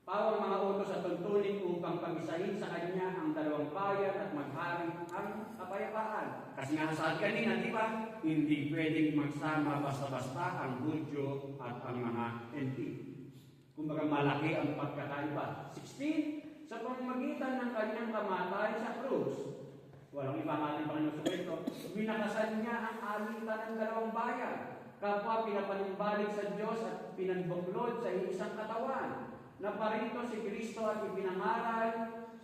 pawang mga utos at tuntunin upang pag-isahin sa kanya ang dalawang bayan at maghari ang kapayapaan. Kasi nga sabi kanina, di ba? Hindi pwedeng magsama basta-basta ang Hudyo at ang mga Hentil. Kumbaga malaki ang pagkakaiba. 16, sa pamamagitan ng kanyang kamatay sa krus, walang iba ang ating Panginoon Jesucristo, binakasan niya ang alitan ng dalawang bayan. Kapwa pinapanumbalik sa Diyos at pinagbuklod sa isang katawan. Naparito si Kristo at ipinangaral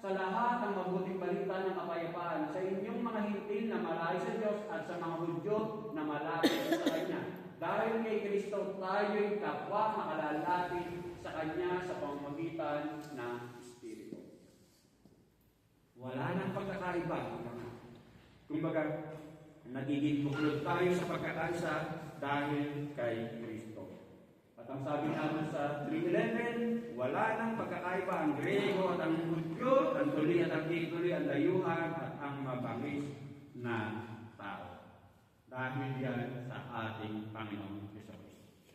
sa lahat ng mabuting balita ng kapayapaan sa inyong mga Hintil na malayo sa Diyos at sa mga Hudyo na malapit sa Kanya. Dahil kay Kristo tayo'y kapwa makalalapit sa Kanya sa pamamagitan ng Espiritu. Wala nang pagkakaiba. Kumbaga, nagiging buklod tayo sa pagkakaisa dahil kay Kristo. At ang sabi naman sa 3:11, wala nang pagkakaiba ang Grego at ang Hudyo, ang tuli at ang di-tuli, ang dayuhan at ang mabangis na tao. Dahil yan sa ating Panginoong Jesucristo.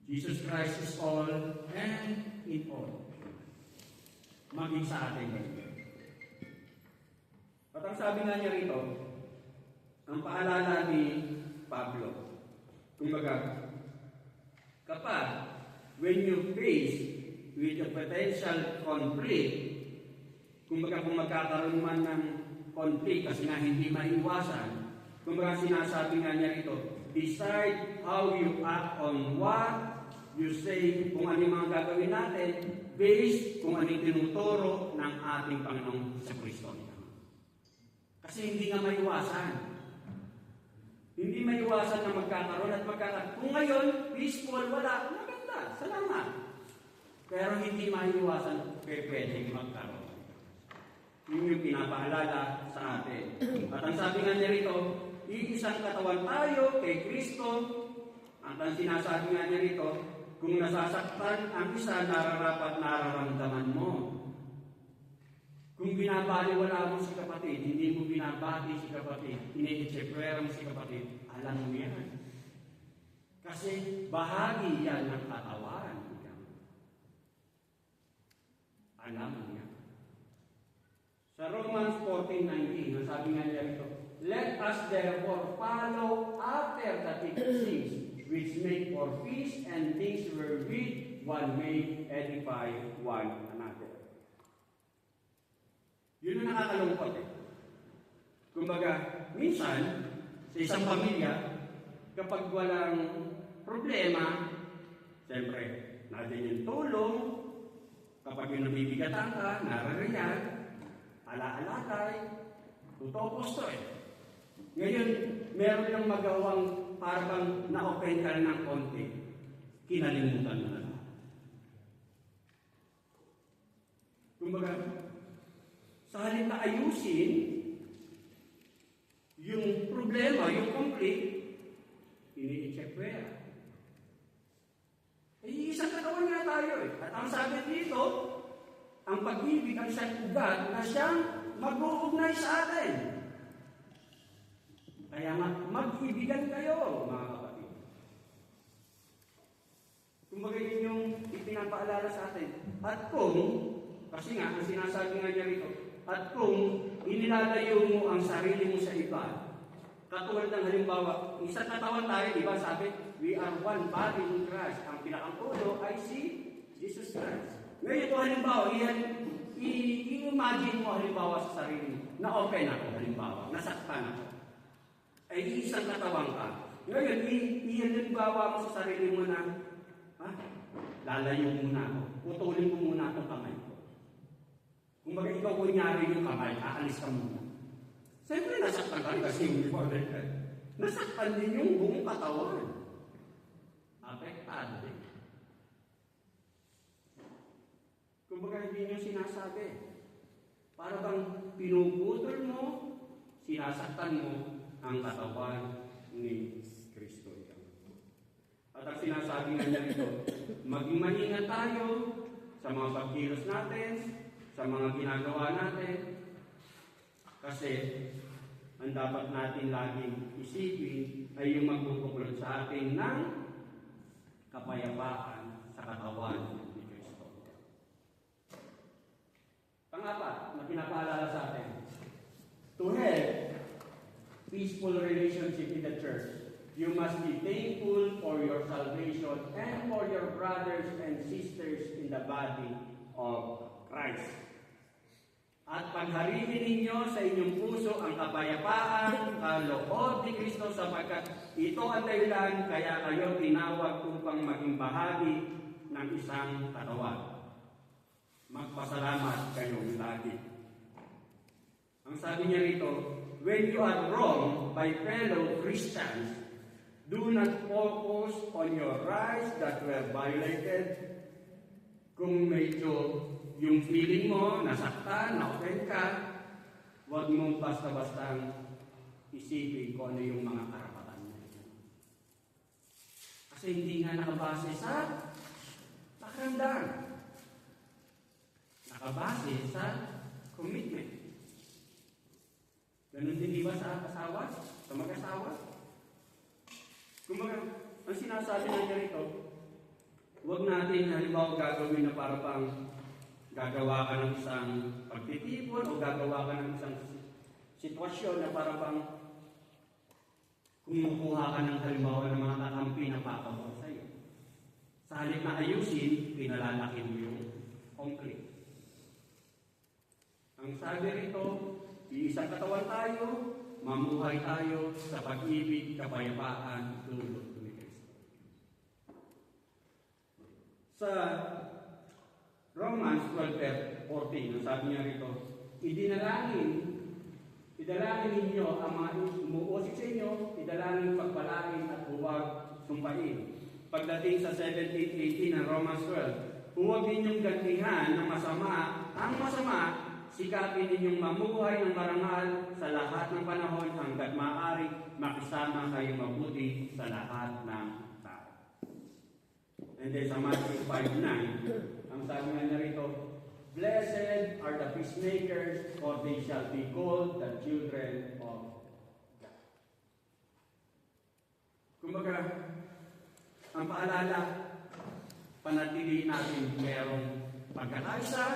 Jesus Christ is all and in all. Maging sa ating ganyan. At ang sabi nga niya rito, ang paalala ni Pablo, kumbaga, kapag when you face with a potential conflict, kumbaga kung magkakaroon man ng conflict kasi nga hindi maiwasan, kumbaga sinasabi nga niya rito, decide how you act on what you say, kung ano yung mga gagawin natin, based kung ano yung tinuturo ng ating Panginoong Jesucristo. Kasi hindi nga maiwasan. Hindi maiwasan na magkakaroon at magkakaroon. Kung ngayon, peaceful, wala, maganda, salamat. Pero hindi maiwasan, pwedeng magkaroon. Yun yung pinapaalala sa atin. At ang sabi nga niya rito, iisang katawan tayo kay Kristo. At ang sinasabi nga niya rito, kung nasasaktan ang isa, nararapat nararamdaman mo. Kung binabaliwala mo si kapatid, hindi mo binabati si kapatid, ini-itsepwera mo si kapatid, alam mo yan. Kasi bahagi yan ng katawan. Alam mo yan. Sa Romans 14:19, sabi nga niya rito, let us therefore follow after the things which make for peace and things wherewith one may edify one another. Yun ang nakakalungkot eh. Kumbaga, minsan, sa isang pamilya, kapag walang problema, siyempre, natin yung tulong, kapag yung nabibigatan ka, narariyan, ala-alatay, tutoposto eh. Ngayon, meron lang magawang parang na-open ka ng konti, kinalimutan mo na lang. Kumbaga, sa halip na ayusin yung problema, yung conflict, ini-check mo yan. Eh, isang katawan magkatawan nga tayo eh. At ang sabi dito, ang pag-ibig ang siyang ugat na siyang mag-uugnay sa atin. Kaya mag-ibigan kayo, mga kapatid. Kumbaga yun yung ipinapaalala sa atin. At kung, kasi nga, ang sinasabi nga niya rito, at kung inilalayo mo ang sarili mo sa iba, katulad ng halimbawa, isang katawan tayo, di ba, sabi, we are one body in Christ. Ang pinakaulo ay si Jesus Christ. Ngayon ito halimbawa, i-imagine mo halimbawa sa sarili mo, na open ako halimbawa, nasaktan ako. Ay isang katawan ka. Ngayon, i-halimbawa mo sa sarili mo na, lalayo muna ako. Putulin mo muna itong kamay ko. Kung baga ikaw kunyari yung kamay, aalis ka muna. Siyempre, nasaktan ka rin kasi hindi mo ulit. Nasaktan din yung buong katawan. Apektado din. Kung baga hindi nyo sinasabi, para bang pinuputol mo, sinasaktan mo ang katawan ni Kristo. At ang sinasabi nga niya rito, maging maingat tayo sa mga pagkilos natin, sa mga ginagawa natin, kasi ang dapat natin laging isipin ay yung magbubuklod sa atin ng kapayapaan sa katawan ni Kristo. Pangapat, na pinapaalala sa atin, to have peaceful relationship in the church, you must be thankful for your salvation and for your brothers and sisters in the body of Christ. At paghariin ninyo sa inyong puso ang kapayapaan, kaloob ni Kristo sapagkat ito ang dahilan kaya kayo tinawag upang maging bahagi ng isang katawan. Magpasalamat kayong lagi. Ang sabi niya rito, when you are wronged by fellow Christians, do not focus on your rights that were violated. Kung medyo yung feeling mo, nasaktan, na-offend ka, huwag mong basta-bastang isipin kung ano yung mga karapatan mo. Kasi hindi nga nakabase sa pakiramdam. Nakabase sa commitment. Ganun din di ba sa asawa? Sa mag-asawa? Kung ang sinasabi na niya rito, huwag natin halimbawa gagawin na para pang gagawa ka ng isang pagtitipon o gagawa ka ng isang sitwasyon na para bang kumukuha ka ng halimbawa ng mga kakampi na papabor sa iyo. Sa halip na ayusin, pinalalaki mo yung conflict. Ang sabi rito, iisang katawan tayo, mamuhay tayo sa pag-ibig, kapayapaan, tulog ni Kristo. Sa Romans 12:14, ang sabi niya rito, idalangin ninyo ang mga umuusik sa inyo, idalangin pagpalain at huwag sumpain. Pagdating sa 17:18 ng Romans 12, huwag ninyong gantihan ng masama, ang masama, sikapin ninyong mamuhay ng marangal sa lahat ng panahon hanggat maaari makisama kayo mabuti sa lahat ng tao. And then sa Matthew 5:9, ang sabi nga na rito, blessed are the peacemakers, for they shall be called the children of God. Kumbaga, ang paalala, panatiliin natin merong pagkakaisa,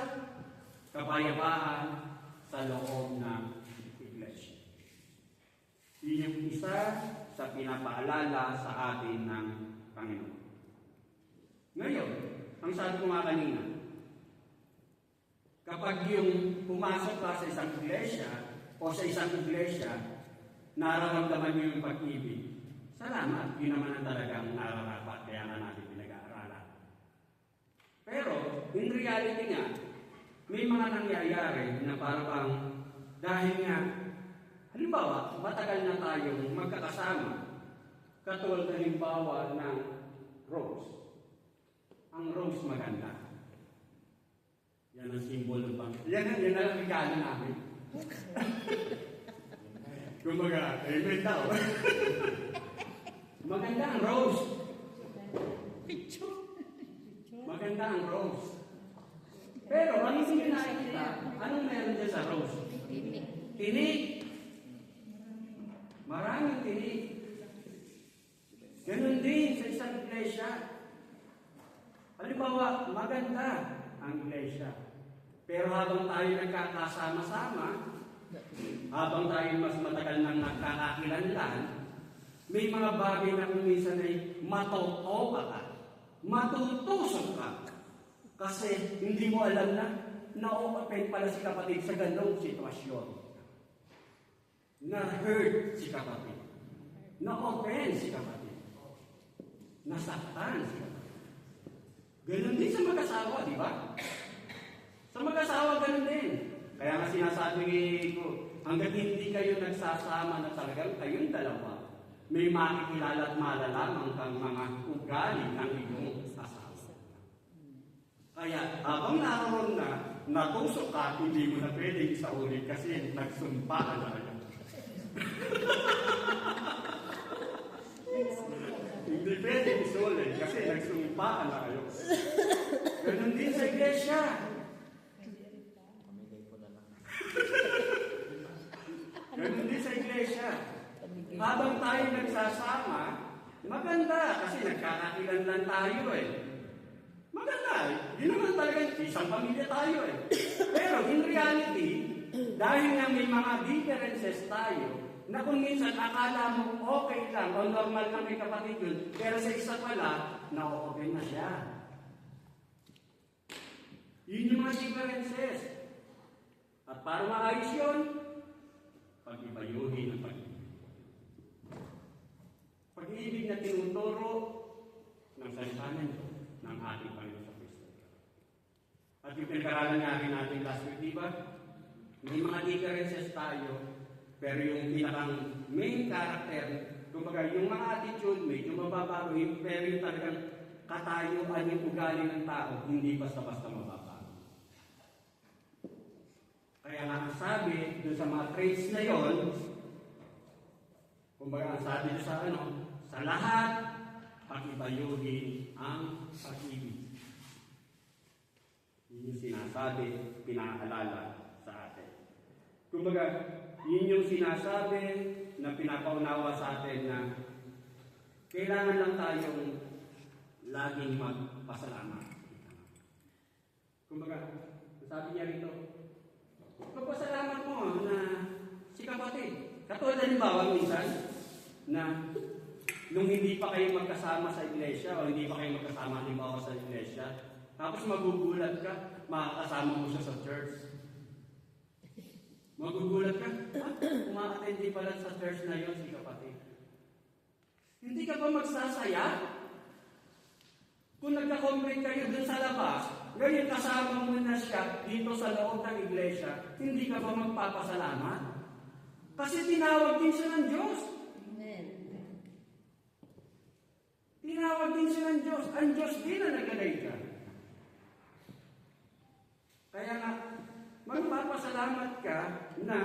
kapayapaan sa loob ng iglesia. Yun yung isa sa pinapaalala sa atin ng Panginoon. Ngayon, ang sabi ko nga kanina, kapag yung pumasok ka sa isang iglesia o sa isang iglesia, nararamdaman mo yung pag-ibig. Salamat, yun naman ang talagang nararapat, kaya nga natin pinag-aaralan. Pero, in reality nga, may mga nangyayari na parang dahil nga, halimbawa, matagal na tayong magkakasama, katulad halimbawa ng rose. Ang rose maganda. Yan ang symbol ng Panginoon. Yan ang regalo namin. Kumbaga, amen daw. Maganda ang rose. iglesia. Halimbawa, maganda ang iglesia. Pero habang tayo nagkakasama-sama, habang tayo mas matagal nang nagkakakilanlan, may mga bagay na kung minsan ay matutoka ka, matutusok ka. Kasi hindi mo alam na na-open pala si kapatid sa ganong sitwasyon. Na-hurt si kapatid. Na-open si kapatid. Nasaktan si kapatid. Ganon din sa mag-asawa, di ba? Sa mag-asawa, ganon din. Kaya nga sinasabi ko, hanggang hindi kayo nagsasama na talagang kayong dalawa, may makikilala at malalaman kang mga ugali ng iyong asawa. Kaya habang naroon na, natusok ka, hindi mo na pwedeng isauli kasi nagsumpaan na kayo. Hindi pwedeng isauli kasi nagsumpaan na kayo. Ganun din sa iglesia. Ganun din sa iglesia. Habang tayo nagsasama, maganda kasi nagkakakilanlan tayo eh. Maganda eh. Yun naman talaga, isang pamilya tayo eh. Pero in reality, dahil nga may mga differences tayo, na kung minsan akala mo okay lang o normal lang may kapatid yun, pero sa isa pala, na-open na siya. Yun yung mga differences. At para maayos yun, pag-ibayuhin ang pag-ibig. Pag-ibig na tinuturo ng salita ng Diyos ng ating Panginoon sa Kristo. At yung pinag-aralan nga rin natin last week, di ba? May mga differences tayo, pero yung pinakang main character, kumbaga yung mga attitude, medyo mababago, pero yung talagang katayuan yung ugali ng tao, hindi basta-basta mababago. Kaya nga ang sabi, doon sa mga traits na yon, kumbaga ang sabi doon sa lahat, pag-ibayuhin ang pag-ibig. Yun yung sinasabi, pinaalala sa atin. Kumbaga, yun yung sinasabi na pinapaunawa sa atin na kailangan lang tayong laging magpasalamat. Kumbaga, sabi niya rito, magpasalamat mo na si kapatid. Katulad halimbawa minsan na nung hindi pa kayo magkasama sa iglesia o hindi pa kayo magkasama halimbawa sa iglesia, tapos magugulat ka, makakasama mo siya sa church. Magugulat ka, umaattend pala sa church na yon si kapatid. Hindi ka ba magsasaya? Kung nagka-complain kayo dun sa labas, ngayon kasama mo na siya dito sa loob ng iglesia, hindi ka ba magpapasalamat? Kasi tinawag din siya ng Diyos. Amen. Tinawag din siya ng Diyos. Ang Diyos din na nagalay ka. Kaya nga, magpapasalamat ka na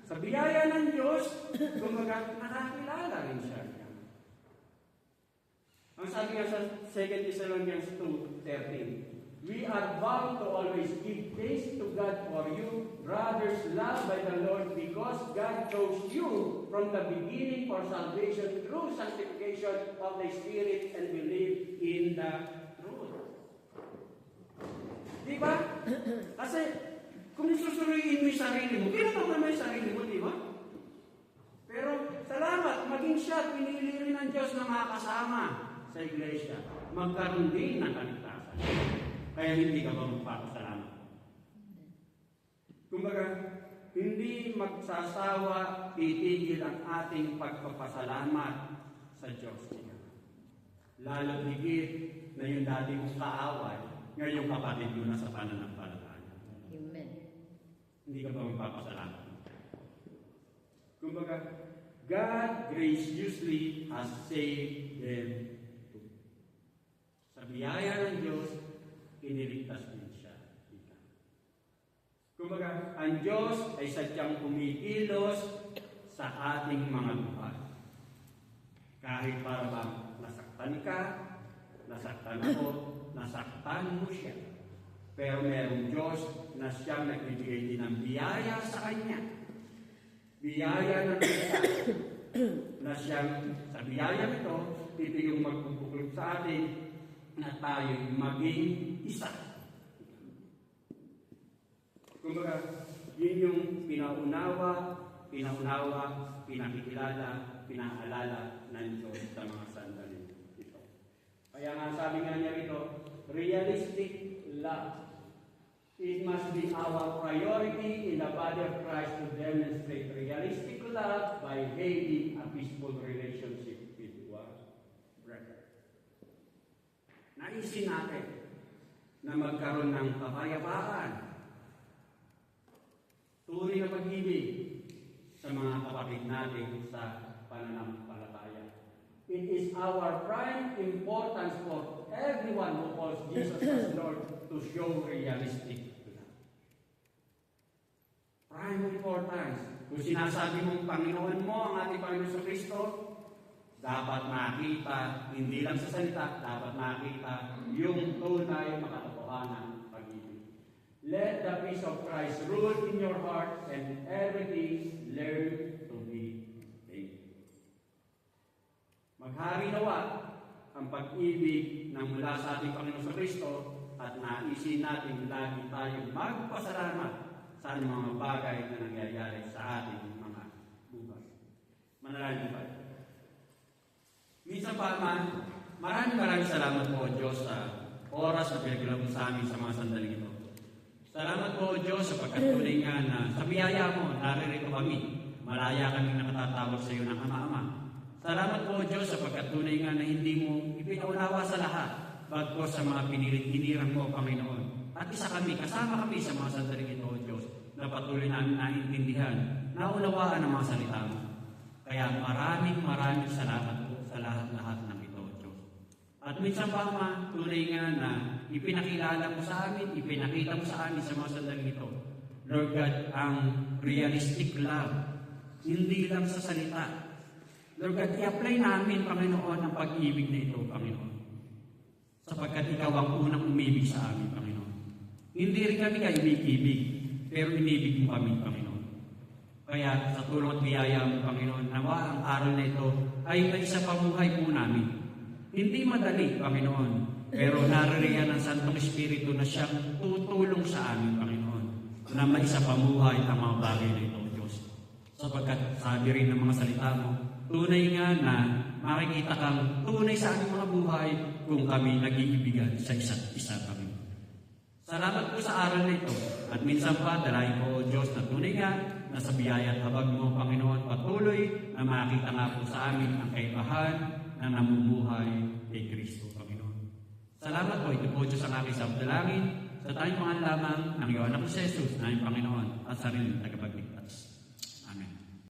sa biyaya ng Diyos, kumbaga nakakilala rin siya. Ang sabi nga sa 2 Thessalonians 2:13, we are bound to always give thanks to God for you, brothers loved by the Lord, because God chose you from the beginning for salvation through sanctification of the Spirit and believe in the truth. Di ba? Kasi kung susuriin mo yung sarili mo, pinatawag mo yung sarili mo, di ba? Pero salamat, maging siya, pinili rin ng Diyos na makakasama sa iglesia. Magkaroon din ng kaligtasan. Kaya hindi ka ba magpapasalamat? Kumbaga, hindi magsasawa, titigil ang ating pagpapasalamat sa Diyos. Lalo higit na yung dati mong kaaway, ngayon kapatid mo na sa pananampalataya. Amen. Hindi ka ba magpapasalamat? Kumbaga, God graciously has saved them too. Sa biyaya ng Diyos, iniligtas din siya. Kumbaga, ang Diyos ay sadyang kumikilos sa ating mga buhay. Kahit para bang nasaktan ka, nasaktan ako, nasaktan mo siya. Pero merong Diyos na siyang nagbibigay din ng biyaya sa Kanya. Biyaya ng isa na siyang sa biyaya nito, ito yung magpupuklog sa atin na tayo maging isa. Kumbaga, yun yung pinaunawa, pinakikilala, pinaalala ng Diyos sa mga sandali ito. Kaya nga sabi nga niya rito, realistic love. It must be our priority in the body of Christ to demonstrate realistic love by having a peaceful relationship with one brother. Naisin natin na magkaroon ng kapayapaan, tunay na pag-ibig sa mga kapatid natin sa pananampalataya. It is our prime importance for everyone who calls Jesus as Lord to show realistic love. Prime importance. Kung sinasabi mong Panginoon mo ang ating Panginoon sa Kristo, dapat makita, hindi lang sa salita, dapat makita yung tunay makatotohanan pag-ibig. Let the peace of Christ rule in your heart and everything learn to be faithful. Maghari nawa ang pag-ibig ng mula sa ating Panginoon sa Kristo at naisin natin lagi tayong magpasalamat sa mga bagay na nangyayari sa ating mga buhay. Manalangin tayo. Minsan pa maraming salamat po Diyos sa oras na pinaglaban sa amin sa mga sandaling ito. Salamat po Diyos sa pagkatuloy nga na sa biyaya mo, naririto kami. Malaya kaming nakatatawag sa iyo ng Ama-Ama. Salamat po Diyos sa pagkatuloy nga na hindi mo ipinaunawa sa lahat, bagkos sa mga pinilit-hinirang mo, Panginoon. At isa kami, kasama kami sa mga sandaling ito, Diyos, na patuloy namin naintindihan, naunawaan ang mga salita mo. Kaya maraming salamat po sa lahat-lahat ng ito, Diyos. At minsan pa tunay nga na ipinakilala mo sa amin, ipinakita mo sa amin sa mga sandaling ito. Lord God, ang realistic love, hindi lang sa salita. Lord God, i-apply namin, Panginoon, ang pag-ibig na ito, Panginoon. Sapagkat ikaw ang unang umibig sa amin, Panginoon. Hindi rin kami kaibig-ibig, pero inibig mo kami, Panginoon. Kaya sa tulong at biyaya mo, Panginoon, nawa ang aral na ito ay may isa pamuhay po namin. Hindi madali, Panginoon, pero naririyan ng Santong Espiritu na siyang tutulong sa amin, Panginoon, na may isa pamuhay ang mga bagay na ito, Diyos. Sapagkat sabi rin ng mga salita mo, tunay nga na makikita kang tunay sa aming mga buhay kung kami nag-iibigan sa isa't isa kami. Salamat po sa aral na ito. At minsan pa, dalahin po, Diyos, na tunay nga na sa biyaya at habag mo, Panginoon, patuloy na makita nga po sa amin ang kaibahan na namumuhay kay Kristo, Panginoon. Salamat po, ito po Diyos ang aking sabdalangin sa tayong mga lamang ng iyong anak si Jesus na iyong Panginoon at sariling tagapagligtas.